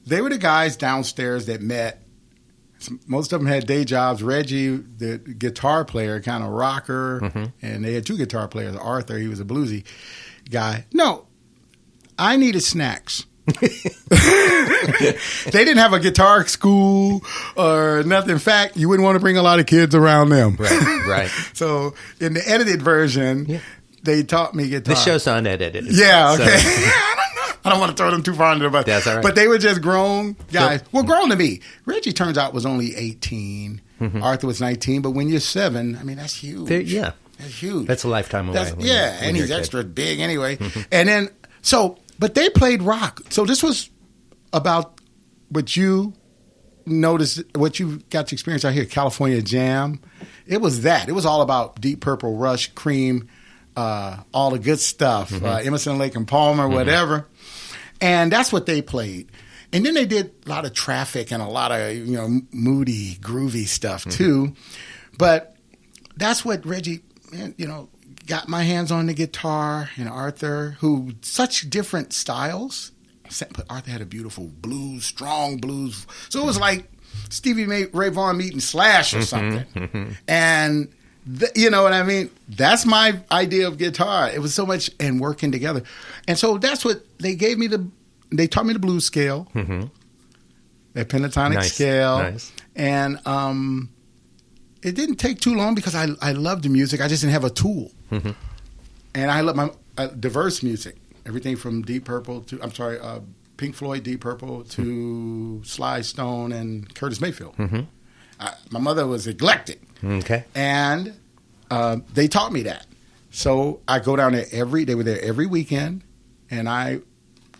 Speaker 3: They were the guys downstairs that met. Most of them had day jobs. Reggie, the guitar player, kind of rocker, and they had 2 guitar players. Arthur, he was a bluesy guy. No, I needed snacks. They didn't have a guitar school or nothing. In fact, you wouldn't want to bring a lot of kids around them.
Speaker 2: Right.
Speaker 3: So in the edited version, they taught me guitar.
Speaker 2: The show's unedited.
Speaker 3: Yeah, okay.
Speaker 2: So.
Speaker 3: I don't want to throw them too far under the bus.
Speaker 2: That's all right.
Speaker 3: But they were just grown guys. Well, grown to me. Reggie, turns out, was only 18. Arthur was 19. But when you're 7, I mean, that's huge. That's huge.
Speaker 2: That's a lifetime away.
Speaker 3: And he's extra big anyway. And then, but they played rock. So this was about what you noticed, what you got to experience out here, California Jam. It was that. It was all about Deep Purple, Rush, Cream, all the good stuff, Emerson, Lake and Palmer, whatever. And that's what they played. And then they did a lot of Traffic and a lot of, moody, groovy stuff too. But that's what Reggie, got my hands on the guitar, and Arthur, who such different styles But Arthur had a beautiful blues, strong blues. So it was like Stevie Ray Vaughan meeting Slash or something. And you know what I mean? That's my idea of guitar. It was so much and working together. And so that's what they gave me. They taught me the blues scale, that pentatonic scale. Nice. And it didn't take too long because I loved the music. I just didn't have a tool. And I love my diverse music. Everything from Deep Purple to, Pink Floyd, Deep Purple to Sly Stone and Curtis Mayfield. My mother was eclectic. Okay. And they taught me that. So I go down there they were there every weekend, and I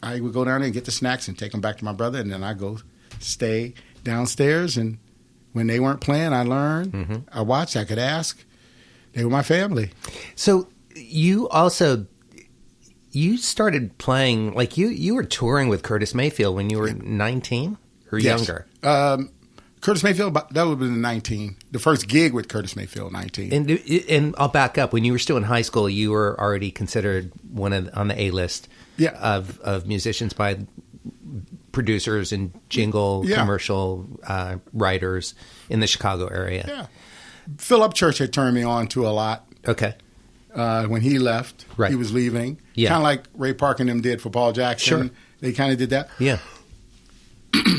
Speaker 3: would go down there and get the snacks and take them back to my brother, and then I go stay downstairs, and when they weren't playing, I learned. I watched, I could ask. They were my family. So you started playing, like you were touring with Curtis Mayfield when you were 19 or younger? Curtis Mayfield, that would have been 19. The first gig with Curtis Mayfield, 19.
Speaker 2: And I'll back up. When you were still in high school, you were already considered on the A-list of musicians by producers and jingle commercial writers in the Chicago area. Yeah.
Speaker 3: Philip Church had turned me on to a lot.
Speaker 2: Okay.
Speaker 3: When he left, he was leaving. Yeah. Kind of like Ray Parker and them did for Paul Jackson. Sure. They kind of did that.
Speaker 2: Yeah.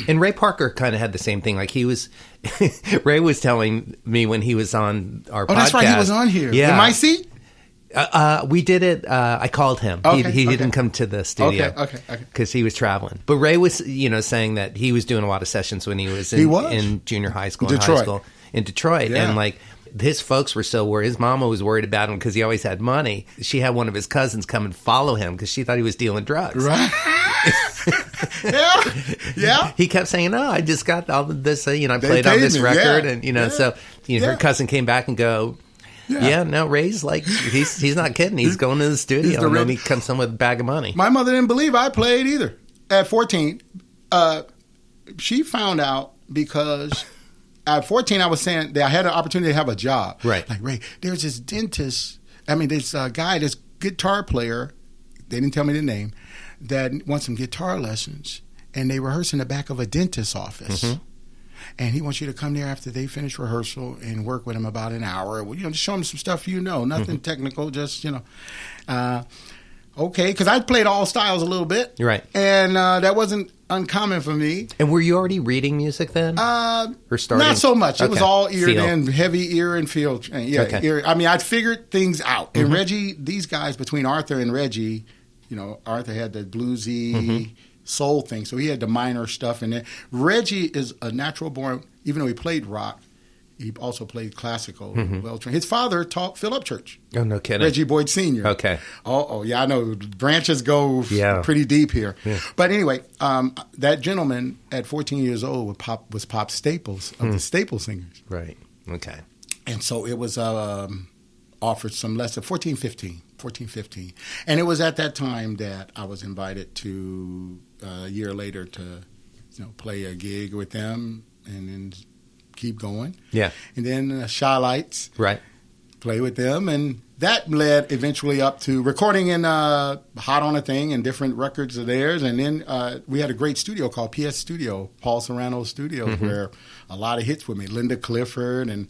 Speaker 2: And Ray Parker kind of had the same thing. Like Ray was telling me when he was on our podcast. Oh,
Speaker 3: that's right. He was on here. Yeah. In my seat?
Speaker 2: We did it. I called him. Okay, he didn't come to the studio. Okay. Because he was traveling. But Ray was, saying that he was doing a lot of sessions when he was in junior high school and high school in Detroit. Yeah. And like his folks were so worried. His mama was worried about him because he always had money. She had one of his cousins come and follow him because she thought he was dealing drugs. Right. Yeah. He kept saying, "No, I just got all of this. I played on this record, and so her cousin came back and go, no, Ray's like he's not kidding. He's going to the studio, and then he comes home with a bag of money." My mother didn't believe I played either. At 14,
Speaker 3: she found out because at 14 I was saying that I had an opportunity to have a job. Right, like Ray, there's this dentist. This guy, this guitar player. They didn't tell me the name. That wants some guitar lessons, and they rehearse in the back of a dentist's office. And he wants you to come there after they finish rehearsal and work with him about an hour. Just show him some stuff nothing technical, just, okay, because I played all styles a little bit. Right. And that wasn't uncommon for me.
Speaker 2: And were you already reading music then? Or starting?
Speaker 3: Not so much. It was all ear then, heavy ear and feel. Ear. I'd figured things out. And Reggie, these guys, between Arthur and Reggie, Arthur had the bluesy soul thing, so he had the minor stuff in there. Reggie is a natural born, even though he played rock, he also played classical, well-trained. His father taught Philip Church.
Speaker 2: Oh, no kidding.
Speaker 3: Reggie Boyd Sr.
Speaker 2: Okay.
Speaker 3: Oh, yeah, I know. Branches go pretty deep here. Yeah. But anyway, that gentleman at 14 years old was Pop Staples of the Staple Singers.
Speaker 2: Right. Okay.
Speaker 3: And so it was offered some lessons, 14, 15. And it was at that time that I was invited to, a year later, to play a gig with them and then keep going. Yeah. And then Shy Lights. Right. Play with them. And that led eventually up to recording in Hot on a Thing and different records of theirs. And then we had a great studio called PS Studio, Paul Serrano Studios, where a lot of hits with me. Linda Clifford,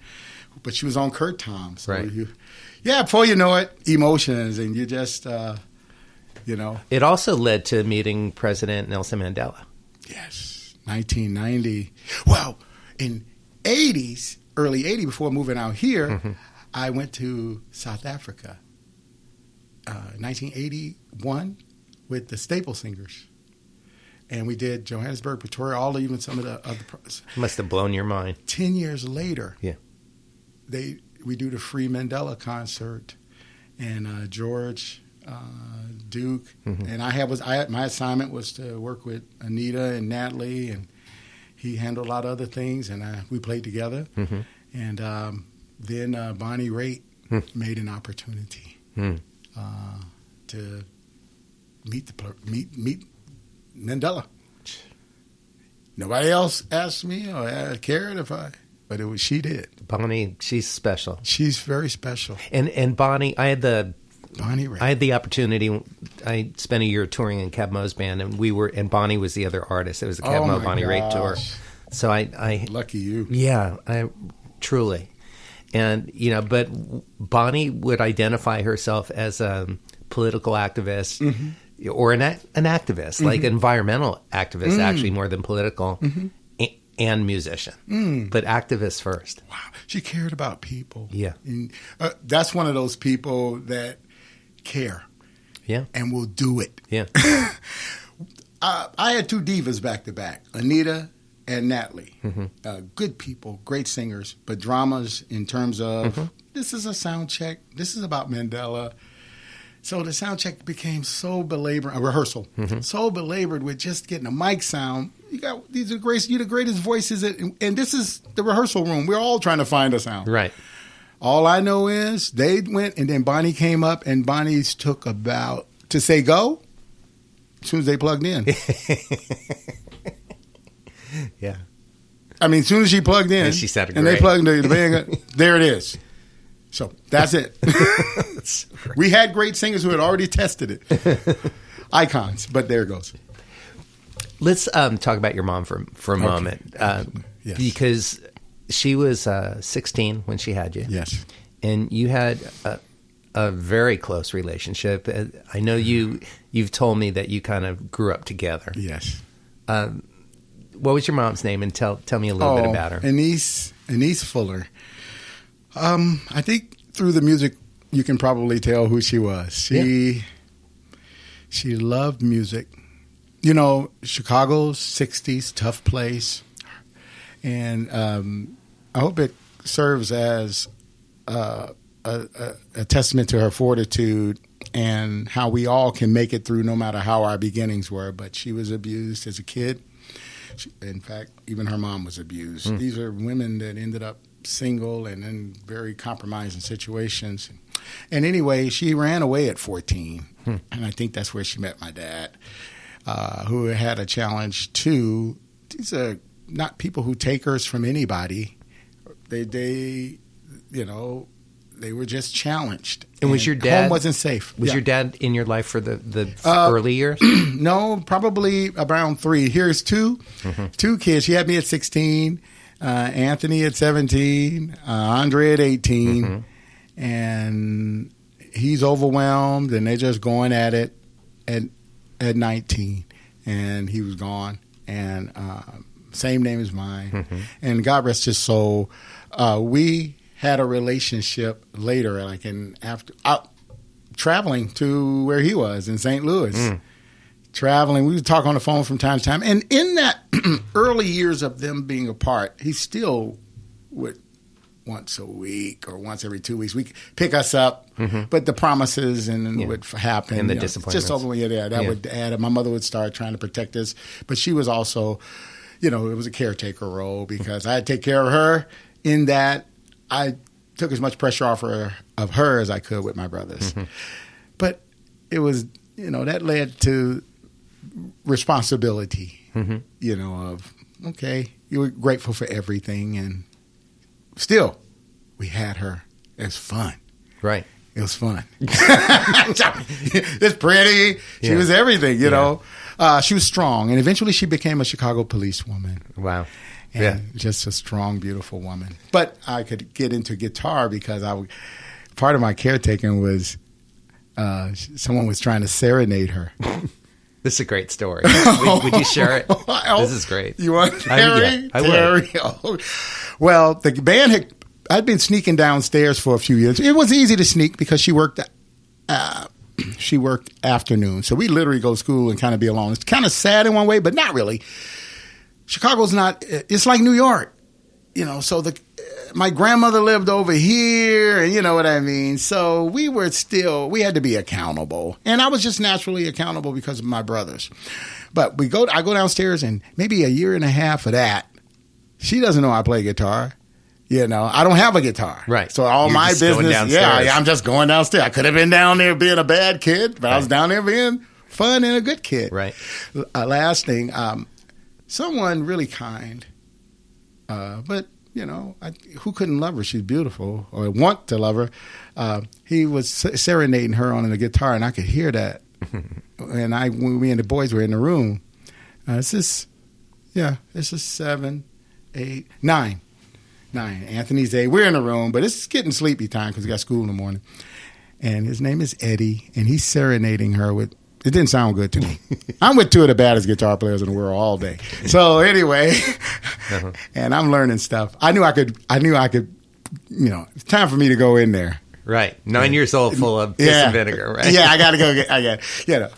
Speaker 3: but she was on Kurt Tom. So right. Before you know it, emotions, and you just,
Speaker 2: It also led to meeting President Nelson Mandela.
Speaker 3: Yes, 1990. Well, in early 80s, before moving out here, I went to South Africa, 1981, with the Staple Singers. And we did Johannesburg, Pretoria, even some of the other.
Speaker 2: Must have blown your mind.
Speaker 3: 10 years later, we do the free Mandela concert, and George, Duke, and my assignment was to work with Anita and Natalie, and he handled a lot of other things, and we played together. And then Bonnie Raitt made an opportunity to meet Mandela. Nobody else asked me or cared but she did.
Speaker 2: Bonnie, she's special.
Speaker 3: She's very special.
Speaker 2: And Bonnie, I had the
Speaker 3: Bonnie Raitt.
Speaker 2: I had the opportunity. I spent a year touring in Cab Mo's band, and Bonnie was the other artist. It was the Cab Mo Bonnie Raitt tour. So I
Speaker 3: lucky you.
Speaker 2: Yeah, I truly. And, but Bonnie would identify herself as a political activist or an activist, like environmental activist, actually, more than political, and musician. But activist first.
Speaker 3: Wow. She cared about people.
Speaker 2: Yeah.
Speaker 3: And, that's one of those people that care.
Speaker 2: Yeah.
Speaker 3: And will do it.
Speaker 2: Yeah.
Speaker 3: I had two divas back to back, Anita and Natalie. Good people, great singers, but dramas in terms of this is a sound check. This is about Mandela. So the sound check became so belabored, a rehearsal, so belabored with just getting a mic sound. You're the greatest voices, and this is the rehearsal room. We're all trying to find a sound.
Speaker 2: Right.
Speaker 3: All I know is they went, and then Bonnie came up, and Bonnie's took about to say go as soon as they plugged in.
Speaker 2: Yeah.
Speaker 3: I mean, as soon as she plugged in,
Speaker 2: and she sounded
Speaker 3: and
Speaker 2: great.
Speaker 3: they plugged the band, there it is. So that's it.
Speaker 2: So
Speaker 3: we had great singers who had already tested it. Icons, but there it goes.
Speaker 2: Let's talk about your mom for a moment.
Speaker 3: Yes.
Speaker 2: Because she was 16 when she had you.
Speaker 3: Yes.
Speaker 2: And you had a very close relationship. I know you've told me that you kind of grew up together.
Speaker 3: Yes.
Speaker 2: What was your mom's name? And tell me a little bit about her.
Speaker 3: Anise Fuller. I think through the music, you can probably tell who she was. She loved music. Chicago's 60s, tough place. And I hope it serves as a testament to her fortitude and how we all can make it through no matter how our beginnings were. But she was abused as a kid. In fact, even her mom was abused. These are women that ended up single and in very compromising situations. And anyway, she ran away at 14. And I think that's where she met my dad, who had a challenge too. These are not people who takers from anybody. They were just challenged.
Speaker 2: And was your dad...
Speaker 3: Home wasn't safe.
Speaker 2: Was your dad in your life for the early years?
Speaker 3: No, probably around 3. Here's 2 kids. She had me at 16, Anthony at 17, Andre at 18, and he's overwhelmed, and they're just going at it at 19, and he was gone, and same name as mine, and God rest his soul. We had a relationship later, traveling to where he was in St. Louis. Traveling, we would talk on the phone from time to time. And in that early years of them being apart, he still would once a week or once every 2 weeks, pick us up. But the promises would happen.
Speaker 2: And the disappointments.
Speaker 3: Just over would add. My mother would start trying to protect us. But she was also, it was a caretaker role because I had to take care of her in that I took as much pressure off of her as I could with my brothers. But it was, that led to responsibility, of, okay, you were grateful for everything. And still, we had her. It was fun. Right. It was fun. It's pretty. She was everything, you know. She was strong. And eventually she became a Chicago policewoman. Wow. And just a strong, beautiful woman. But I could get into guitar because part of my caretaking was someone was trying to serenade her.
Speaker 2: This is a great story. Would you share it? This is great.
Speaker 3: You want Terry?
Speaker 2: I would.
Speaker 3: Oh. Well, the band I'd been sneaking downstairs for a few years. It was easy to sneak because she worked afternoon. So we literally go to school and kind of be alone. It's kind of sad in one way, but not really. Chicago's not, it's like New York, so my grandmother lived over here, and you know what I mean? So we had to be accountable. And I was just naturally accountable because of my brothers. But I go downstairs, and maybe a year and a half of that, she doesn't know I play guitar. I don't have a guitar. Right. So all my business, I'm just going downstairs. I could have been down there being a bad kid, but I was down there being fun and a good kid. Right. Last thing, someone really kind, but who couldn't love her? She's beautiful, or want to love her. He was serenading her on the guitar, and I could hear that. And when me and the boys were in the room, this is 7, 8, 9. Anthony's 8. We're in the room, but it's getting sleepy time because we got school in the morning. And his name is Eddie, and he's serenading her with. It didn't sound good to me. I'm with two of the baddest guitar players in the world all day. So anyway, and I'm learning stuff. I knew I could. It's time for me to go in there.
Speaker 2: Right, 9 years old, full of piss and vinegar. Right.
Speaker 3: Yeah, I got to go.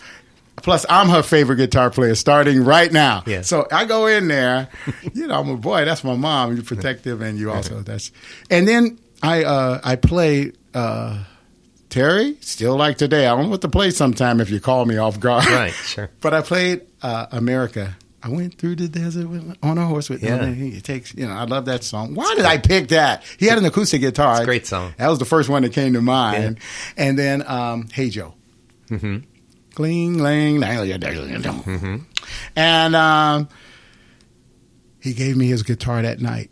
Speaker 3: Plus, I'm her favorite guitar player, starting right now.
Speaker 2: Yeah.
Speaker 3: So I go in there. I'm a boy. That's my mom. You're protective, and you also And then I play. Terry, still like today. I don't know what to play sometime if you call me off guard.
Speaker 2: Right, sure.
Speaker 3: But I played America. I went through the desert on a horse with
Speaker 2: It
Speaker 3: takes, I love that song. Why did I pick that? He had an acoustic guitar.
Speaker 2: It's a great song.
Speaker 3: That was the first one that came to mind. Yeah. And then Hey Joe.
Speaker 2: Mm-hmm.
Speaker 3: Cling, lang,
Speaker 2: mm-hmm.
Speaker 3: And he gave me his guitar that night.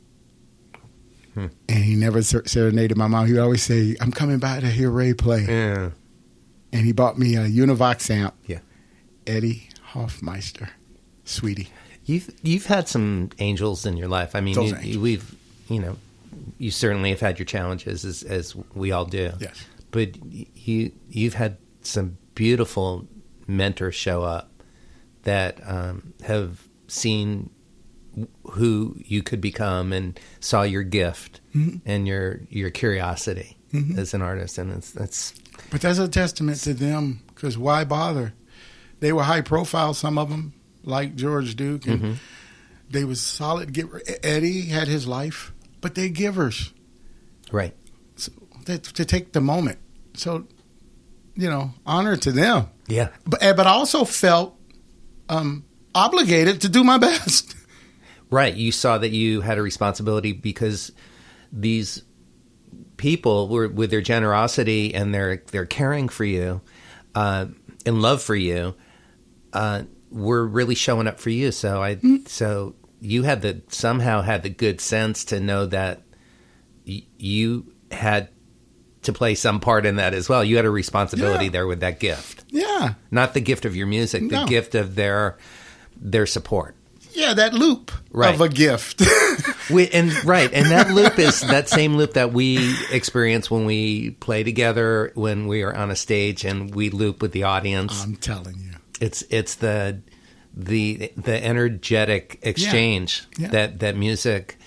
Speaker 3: And he never serenaded my mom. He would always say, I'm coming by to hear Ray play.
Speaker 2: Yeah.
Speaker 3: And he bought me a Univox amp.
Speaker 2: Yeah.
Speaker 3: Eddie Hoffmeister. Sweetie.
Speaker 2: You've had some angels in your life. I mean, you certainly have had your challenges as we all do.
Speaker 3: Yes.
Speaker 2: But you've had some beautiful mentors show up that have seen who you could become and saw your gift and your curiosity as an artist, and that's.
Speaker 3: But that's a testament to them, because why bother? They were high profile, some of them, like George Duke, and they was solid givers. Eddie had his life, but they're givers,
Speaker 2: right?
Speaker 3: So to take the moment, so honor to them.
Speaker 2: Yeah,
Speaker 3: but I also felt obligated to do my best.
Speaker 2: Right. You saw that you had a responsibility because these people were, with their generosity and their caring for you and love for you, were really showing up for you. So you somehow had the good sense to know that you had to play some part in that as well. You had a responsibility there with that gift. Yeah. Not the gift of your music, the gift of their support.
Speaker 3: Yeah, that loop of a gift.
Speaker 2: And that loop is that same loop that we experience when we play together, when we are on a stage and we loop with the audience.
Speaker 3: I'm telling you.
Speaker 2: It's the energetic exchange that music,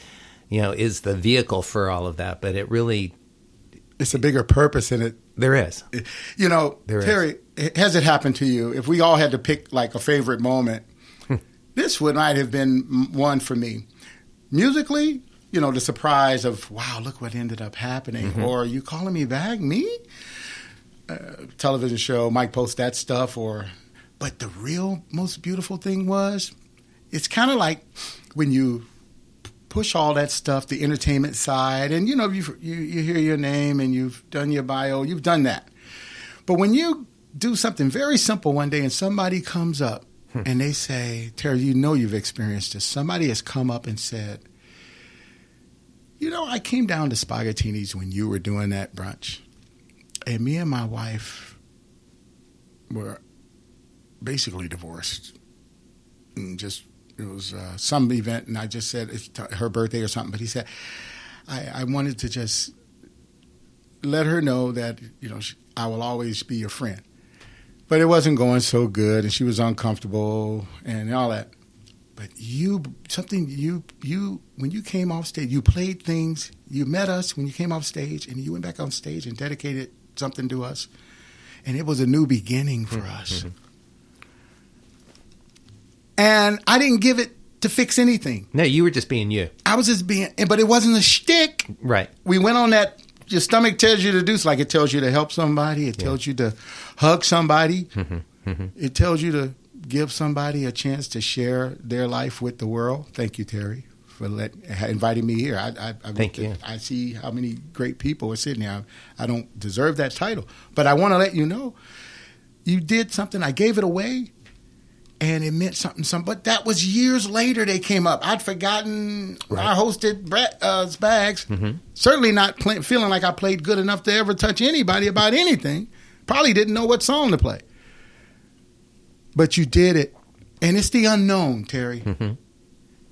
Speaker 2: is the vehicle for all of that, but it really...
Speaker 3: It's a bigger purpose in it.
Speaker 2: There is.
Speaker 3: Terry, has it happened to you? If we all had to pick like a favorite moment... This might have been one for me. Musically, the surprise of, wow, look what ended up happening. Mm-hmm. Or, you calling me back? Me? Television show, Mike post that stuff. But the real most beautiful thing was, it's kind of like when you push all that stuff, the entertainment side, and, you hear your name and you've done your bio, you've done that. But when you do something very simple one day and somebody comes up, and they say, Terry, you've experienced this. Somebody has come up and said, I came down to Spaghettini's when you were doing that brunch. And me and my wife were basically divorced. And it was some event, and I just said it's her birthday or something. But he said, I wanted to just let her know that, I will always be your friend. But it wasn't going so good, and she was uncomfortable and all that. But when you came off stage, you played things. You met us when you came off stage, and you went back on stage and dedicated something to us. And it was a new beginning for us. And I didn't give it to fix anything.
Speaker 2: No, you were just being you.
Speaker 3: I was just being, but it wasn't a shtick.
Speaker 2: Right.
Speaker 3: We went on that. Your stomach tells you to do, like it tells you to help somebody. It tells you to hug somebody. It tells you to give somebody a chance to share their life with the world. Thank you, Terry, for inviting me here.
Speaker 2: Thank you.
Speaker 3: I see how many great people are sitting here. I don't deserve that title, but I want to let you know you did something. I gave it away, And it meant something. But that was years later they came up. I'd forgotten I hosted Brett's Bags. Certainly not feeling like I played good enough to ever touch anybody about anything. Probably didn't know what song to play. But you did it. And it's the unknown, Terry.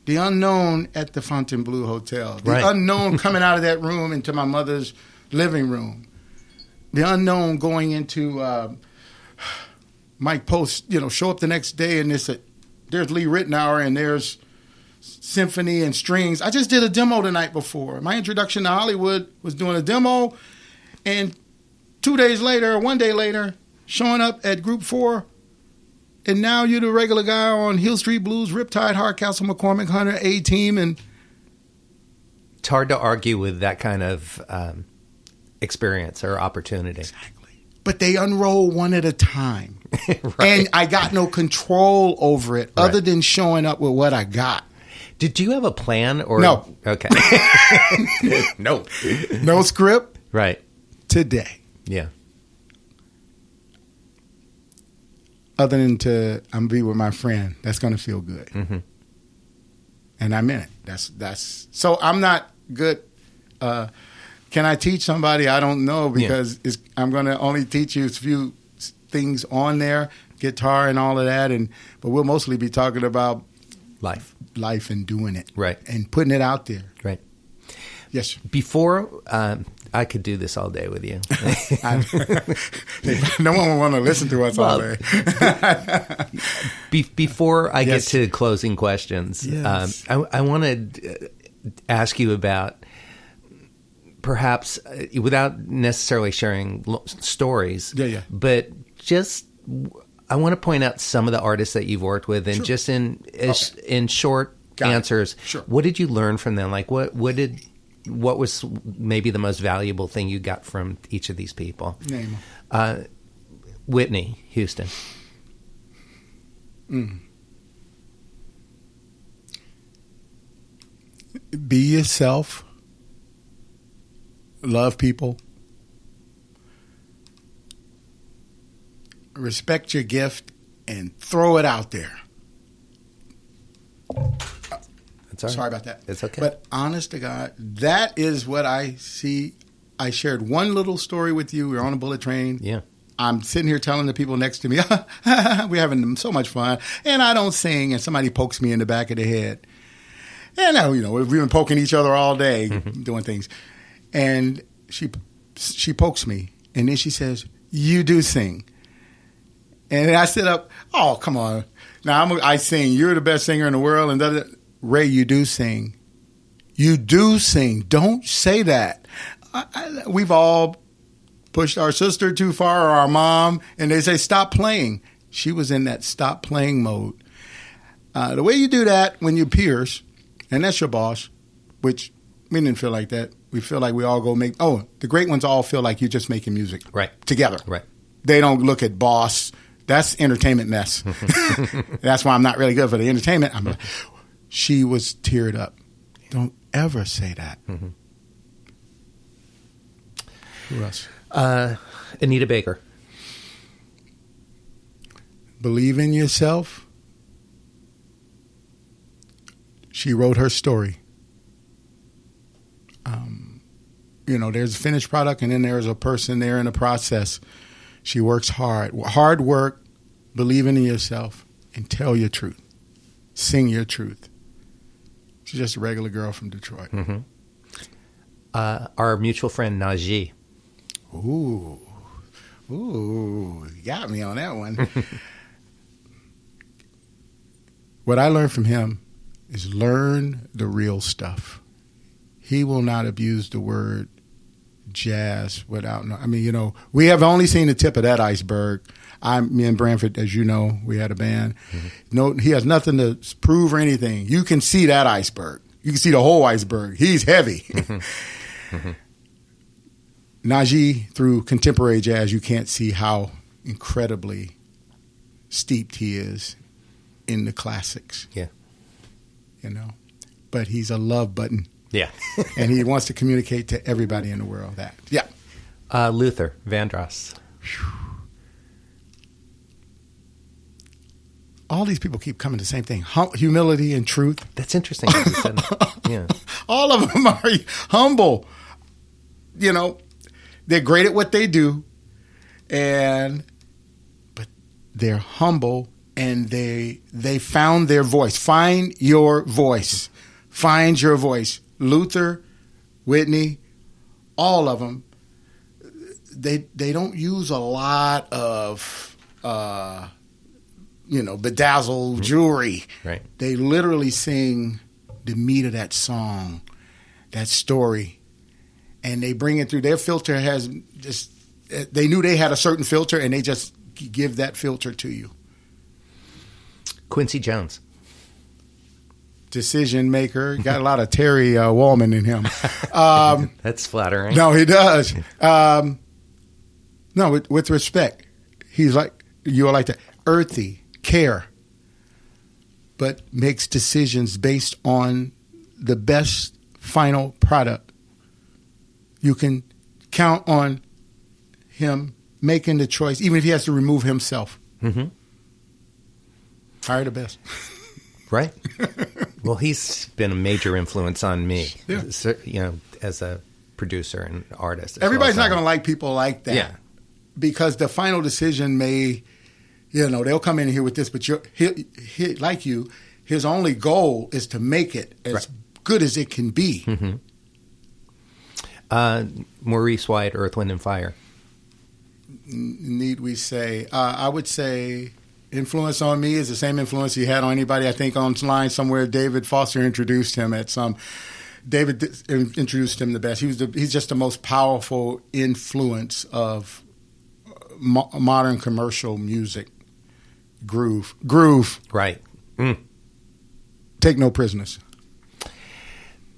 Speaker 3: The unknown at the Fontainebleau Hotel. The unknown coming out of that room into my mother's living room. The unknown going into Mike Post, show up the next day and there's Lee Ritenour and there's symphony and strings. I just did a demo the night before. My introduction to Hollywood was doing a demo, and 2 days later, or 1 day later, showing up at Group 4, and now you're the regular guy on Hill Street Blues, Riptide, Hardcastle, McCormick, Hunter, A-Team, and
Speaker 2: it's hard to argue with that kind of experience or opportunity.
Speaker 3: Exactly. But they unroll one at a time. And I got no control over it other than showing up with what I got.
Speaker 2: Did you have a plan? Or
Speaker 3: No.
Speaker 2: Okay. No.
Speaker 3: No script.
Speaker 2: Right.
Speaker 3: Today.
Speaker 2: Yeah.
Speaker 3: Other than I'm going to be with my friend. That's going to feel good. And I'm in it. That's so I'm not good. Can I teach somebody? I don't know, because I'm going to only teach you a few things on there, guitar and all of that, but we'll mostly be talking about life and doing it, and putting it out there, Yes.
Speaker 2: Before I could do this all day with you.
Speaker 3: No one will want to listen to us all day.
Speaker 2: Before I get to closing questions, I want to ask you about. Perhaps without necessarily sharing stories, but just I want to point out some of the artists that you've worked with, and just in short answers, what did you learn from them? Like what was maybe the most valuable thing you got from each of these people?
Speaker 3: Name
Speaker 2: Whitney Houston.
Speaker 3: Be yourself. Love people. Respect your gift and throw it out there.
Speaker 2: That's all right.
Speaker 3: Sorry about that.
Speaker 2: It's okay.
Speaker 3: But honest to God, that is what I see. I shared one little story with you. We were on a bullet train.
Speaker 2: Yeah.
Speaker 3: I'm sitting here telling the people next to me, we're having so much fun. And I don't sing, and somebody pokes me in the back of the head. And we've been poking each other all day, doing things. And she pokes me, and then she says, "You do sing." And then I sit up. Oh, come on! Now I sing. You're the best singer in the world, and Ray, you do sing. You do sing. Don't say that. We've all pushed our sister too far, or our mom, and they say stop playing. She was in that stop playing mode. The way you do that when you're peers, and that's your boss, which we didn't feel like that. We feel like we all go make... the great ones all feel like you're just making music. Together. They don't look at boss. That's entertainment mess. That's why I'm not really good for the entertainment. She was teared up. Don't ever say that. Who else?
Speaker 2: Anita Baker.
Speaker 3: Believe in yourself. She wrote her story. There's a finished product, and then there's a person there in the process. She works hard. Hard work, believing in yourself, and tell your truth. Sing your truth. She's just a regular girl from Detroit.
Speaker 2: Our mutual friend, Najee.
Speaker 3: Ooh, you got me on that one. What I learned from him is learn the real stuff. He will not abuse the word jazz without... we have only seen the tip of that iceberg. Me and Branford, as you know, we had a band. No, he has nothing to prove or anything. You can see that iceberg. You can see the whole iceberg. He's heavy. Najee, through contemporary jazz, you can't see how incredibly steeped he is in the classics.
Speaker 2: Yeah.
Speaker 3: But he's a love button.
Speaker 2: Yeah.
Speaker 3: And he wants to communicate to everybody in the world that. Yeah.
Speaker 2: Luther Vandross.
Speaker 3: all these people keep coming to the same thing: humility and truth.
Speaker 2: That's interesting. That you said that. Yeah.
Speaker 3: All of them are humble. You know, they're great at what they do, but they're humble, and they found their voice. Find your voice. Find your voice. Luther, Whitney, all of them. They don't use a lot of bedazzled jewelry.
Speaker 2: Right.
Speaker 3: They literally sing the meat of that song, that story, and they bring it through. Their filter has just, they knew they had a certain filter, and they just give that filter to you.
Speaker 2: Quincy Jones.
Speaker 3: Decision maker. Got a lot of Terry Wallman in him.
Speaker 2: That's flattering.
Speaker 3: No, he does. No, with respect. He's like, you're like that. Earthy, care, but makes decisions based on the best final product. You can count on him making the choice, even if he has to remove himself.
Speaker 2: Mm-hmm.
Speaker 3: Hire the best.
Speaker 2: Right. Well, he's been a major influence on me,
Speaker 3: yeah.
Speaker 2: As a producer and artist.
Speaker 3: Everybody's not going to like people like that.
Speaker 2: Yeah.
Speaker 3: Because the final decision may, they'll come in here with this, but he, like you, his only goal is to make it as good as it can be.
Speaker 2: Mm-hmm. Maurice White, Earth, Wind, and Fire.
Speaker 3: Need we say? I would say influence on me is the same influence he had on anybody. I think online somewhere David Foster introduced him at some. David introduced him the best. He's just the most powerful influence of modern commercial music. Groove.
Speaker 2: Right.
Speaker 3: Take no prisoners.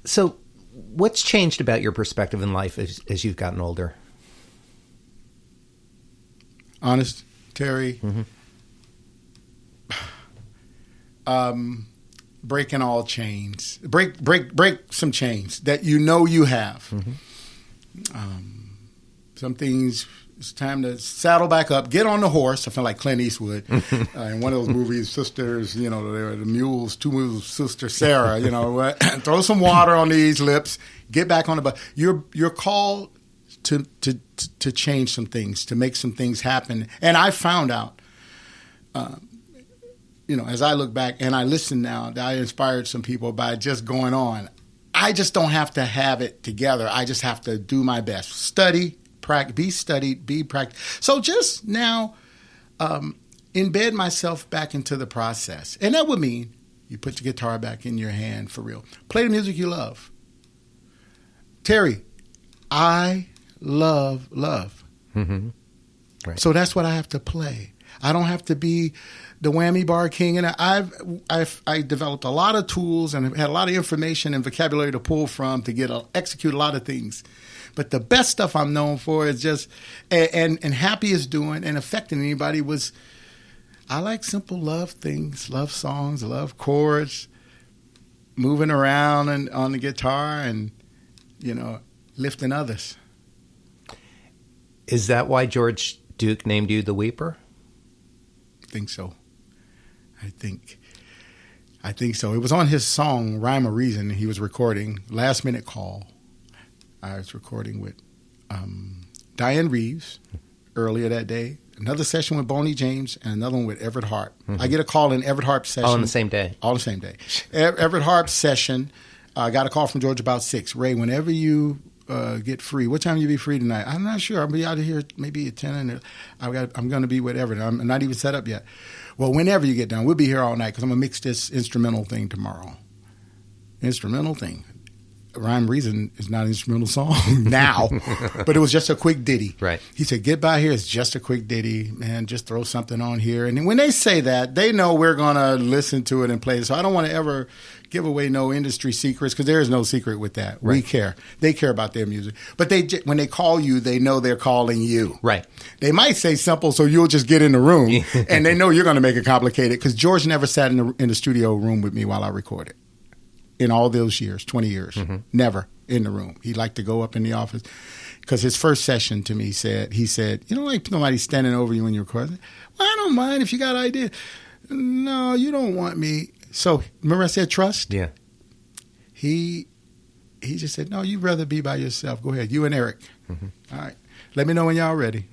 Speaker 2: So what's changed about your perspective in life as you've gotten older?
Speaker 3: Honest, Terry.
Speaker 2: Mm-hmm.
Speaker 3: Breaking all chains. Break some chains that you have.
Speaker 2: Mm-hmm.
Speaker 3: Some things, it's time to saddle back up, get on the horse. I feel like Clint Eastwood in one of those movies, Sisters, they were the mules, two mules, Sister Sarah, throw some water on these lips, get back on the bus. You're called to change some things, to make some things happen. And I found out, as I look back and I listen now, that I inspired some people by just going on. I just don't have to have it together. I just have to do my best. Study, be studied, be practiced. So just now, embed myself back into the process. And that would mean you put your guitar back in your hand for real. Play the music you love. Terry, I love.
Speaker 2: Mm-hmm. Right.
Speaker 3: So that's what I have to play. I don't have to be the whammy bar king. And I developed a lot of tools and had a lot of information and vocabulary to pull from to execute a lot of things. But the best stuff I'm known for is just, and happiest doing and affecting anybody was, I like simple love things, love songs, love chords, moving around and on the guitar and, lifting others.
Speaker 2: Is that why George Duke named you the Weeper?
Speaker 3: I think so. I think so. It was on his song, Rhyme or Reason, he was recording, Last Minute Call. I was recording with Diane Reeves earlier that day, another session with Boney James, and another one with Everette Harp. Mm-hmm. I get a call in Everette Harp session.
Speaker 2: All on the same day?
Speaker 3: All the same day. Everette Harp session, I got a call from George about 6. Ray, whenever you get free, what time will you be free tonight? I'm not sure. I'll be out of here maybe at 10. And I'm going to be with Everette. I'm not even set up yet. Well, whenever you get done, we'll be here all night because I'm going to mix this instrumental thing tomorrow. Instrumental thing. Rhyme Reason is not an instrumental song now, but it was just a quick ditty.
Speaker 2: Right.
Speaker 3: He said, get by here. It's just a quick ditty. Man, just throw something on here. And when they say that, they know we're going to listen to it and play it. So I don't want to ever give away no industry secrets because there is no secret with that. Right. We care. They care about their music. But when they call you, they know they're calling you.
Speaker 2: Right.
Speaker 3: They might say simple so you'll just get in the room and they know you're going to make it complicated because George never sat in the studio room with me while I recorded. In all those years, 20 years, never in the room. He liked to go up in the office because his first session to me he said, like somebody standing over you when you're recording. Well, I don't mind if you got ideas. No, you don't want me. So remember I said trust?
Speaker 2: Yeah.
Speaker 3: He just said, no, you'd rather be by yourself. Go ahead, you and Eric. Mm-hmm. All right. Let me know when y'all ready.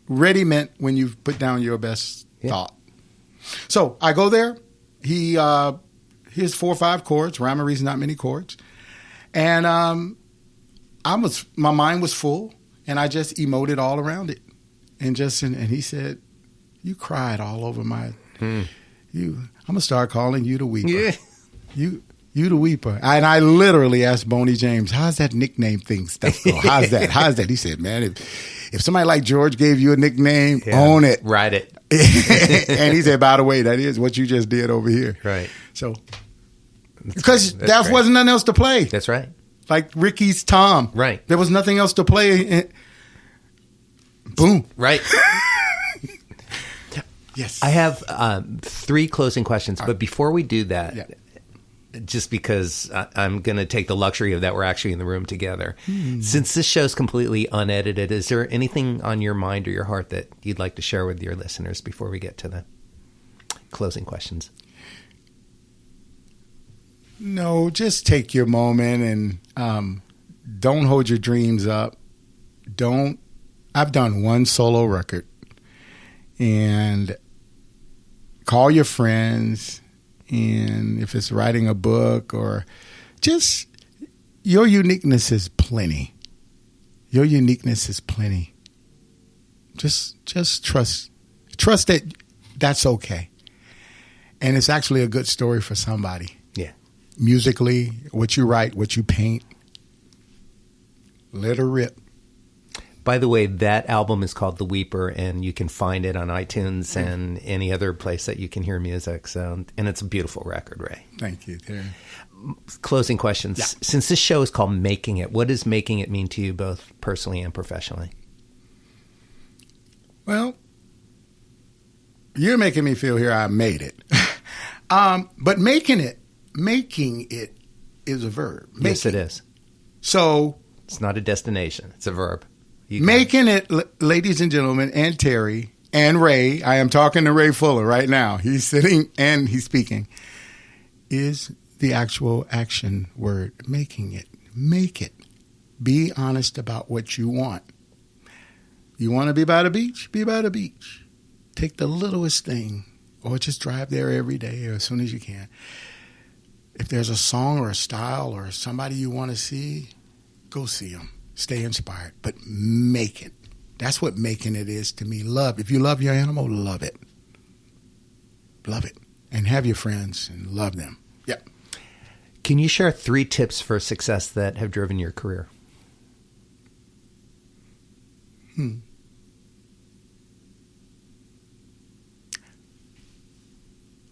Speaker 3: Ready meant when you've put down your best thought. So I go there. Here's 4 or 5 chords. Rhyme and reason, not many chords. And my mind was full, and I just emoted all around it. And he said, you cried all over my, I'm going to start calling you the Weeper.
Speaker 2: Yeah.
Speaker 3: You the Weeper. And I literally asked Boney James, how's that nickname thing stuff go? How's that? He said, man, if somebody like George gave you a nickname, own it.
Speaker 2: Ride it.
Speaker 3: And he said, by the way, that is what you just did over here.
Speaker 2: Right.
Speaker 3: So, because there wasn't nothing else to play.
Speaker 2: That's right.
Speaker 3: Like Ricky's Tom.
Speaker 2: Right.
Speaker 3: There was nothing else to play. Boom.
Speaker 2: Right.
Speaker 3: Yes.
Speaker 2: I have 3 closing questions, but before we do that, just because I'm going to take the luxury of that we're actually in the room together. Since this show's completely unedited, is there anything on your mind or your heart that you'd like to share with your listeners before we get to the closing questions?
Speaker 3: No, just take your moment and don't hold your dreams up. I've done one solo record, and call your friends. And if it's writing a book or just your uniqueness is plenty. Your uniqueness is plenty. Just trust that that's okay. And it's actually a good story for somebody.
Speaker 2: Yeah.
Speaker 3: Musically, what you write, what you paint, let her rip.
Speaker 2: By the way, that album is called The Weeper, and you can find it on iTunes and any other place that you can hear music. So, and it's a beautiful record, Ray.
Speaker 3: Thank you, Terry.
Speaker 2: Closing questions. Yeah. Since this show is called Making It, what does making it mean to you both personally and professionally?
Speaker 3: Well, you're making me feel here I made it. But making it is a verb.
Speaker 2: Yes, it is.
Speaker 3: So
Speaker 2: it's not a destination. It's a verb.
Speaker 3: Making it, ladies and gentlemen, and Terry and Ray, I am talking to Ray Fuller right now. He's sitting and he's speaking, is the actual action word. Making it. Make it. Be honest about what you want. You want to be by the beach? Be by the beach. Take the littlest thing, or just drive there every day or as soon as you can. If there's a song or a style or somebody you want to see, go see them. Stay inspired, but make it. That's what making it is to me. Love. If you love your animal, love it. Love it. And have your friends and love them. Yep.
Speaker 2: Can you share 3 tips for success that have driven your career?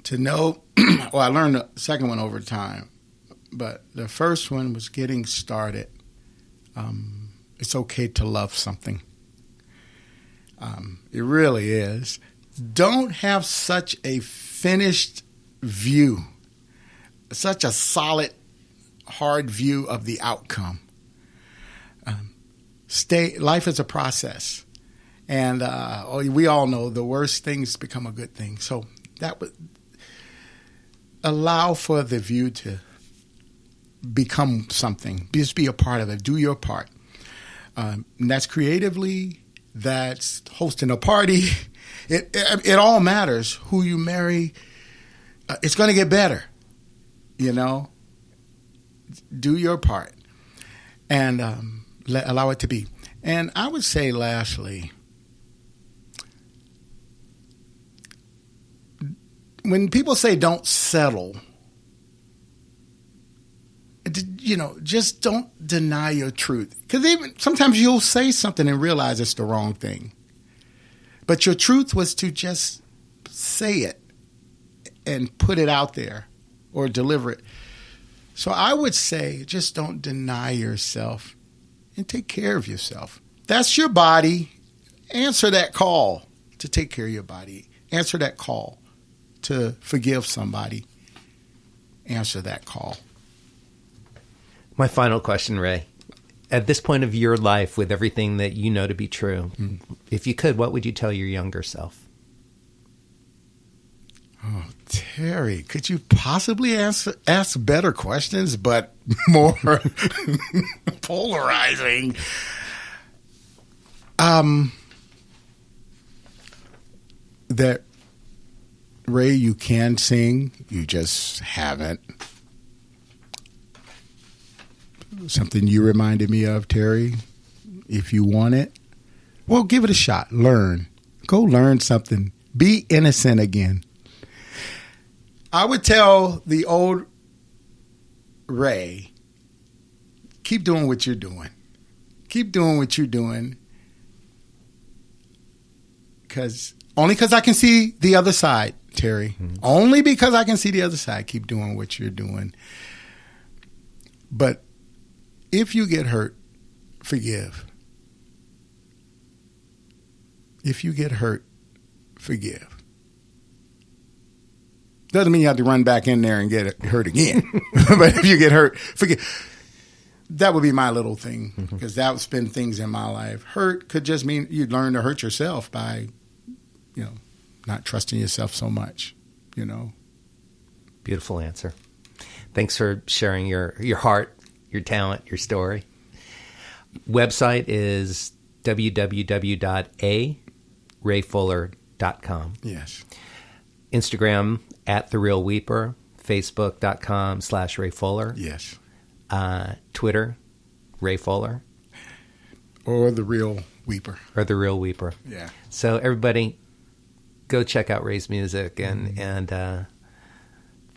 Speaker 3: To know, well, I learned the second one over time, but the first one was getting started. It's okay to love something. It really is. Don't have such a finished view, such a solid, hard view of the outcome. Life is a process. And we all know the worst things become a good thing. So that would allow for the view to become something. Just be a part of it. Do your part. And that's creatively. That's hosting a party. It all matters. Who you marry, it's going to get better. You know, do your part and allow it to be. And I would say, lastly, when people say don't settle, you know, just don't deny your truth. Because even sometimes you'll say something and realize it's the wrong thing. But your truth was to just say it and put it out there or deliver it. So I would say just don't deny yourself and take care of yourself. That's your body. Answer that call to take care of your body. Answer that call to forgive somebody. Answer that call.
Speaker 2: My final question, Ray. At this point of your life, with everything that you know to be true, if you could, what would you tell your younger self?
Speaker 3: Oh, Terry, could you possibly ask better questions, but more polarizing? That, Ray, you can sing, you just haven't. Something you reminded me of, Terry, if you want it, well, give it a shot. Learn. Go learn something. Be innocent again. I would tell the old Ray, keep doing what you're doing. Keep doing what you're doing. Only because I can see the other side, Terry. Mm-hmm. Only because I can see the other side. Keep doing what you're doing. But if you get hurt, forgive. If you get hurt, forgive. Doesn't mean you have to run back in there and get hurt again. But if you get hurt, forgive. That would be my little thing, because that's been things in my life. Hurt could just mean you learn to hurt yourself by, not trusting yourself so much,
Speaker 2: Beautiful answer. Thanks for sharing your heart, your talent, your story. Website is www.arayfuller.com.
Speaker 3: Yes.
Speaker 2: Instagram @TheRealWeeper. Facebook.com/Ray Fuller.
Speaker 3: Yes.
Speaker 2: Twitter, Ray Fuller.
Speaker 3: Or The Real Weeper.
Speaker 2: Yeah. So everybody, go check out Ray's music, and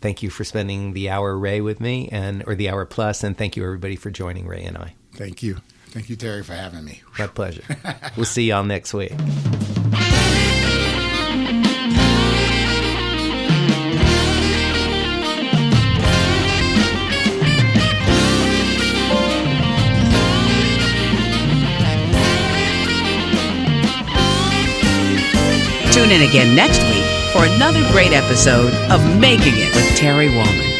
Speaker 2: thank you for spending the hour, Ray, with me, or the hour plus, and thank you everybody for joining Ray and I.
Speaker 3: Thank you. Thank you, Terry, for having me.
Speaker 2: My pleasure. We'll see y'all next week.
Speaker 1: Tune in again next week for another great episode of Making It with Terry Woolman.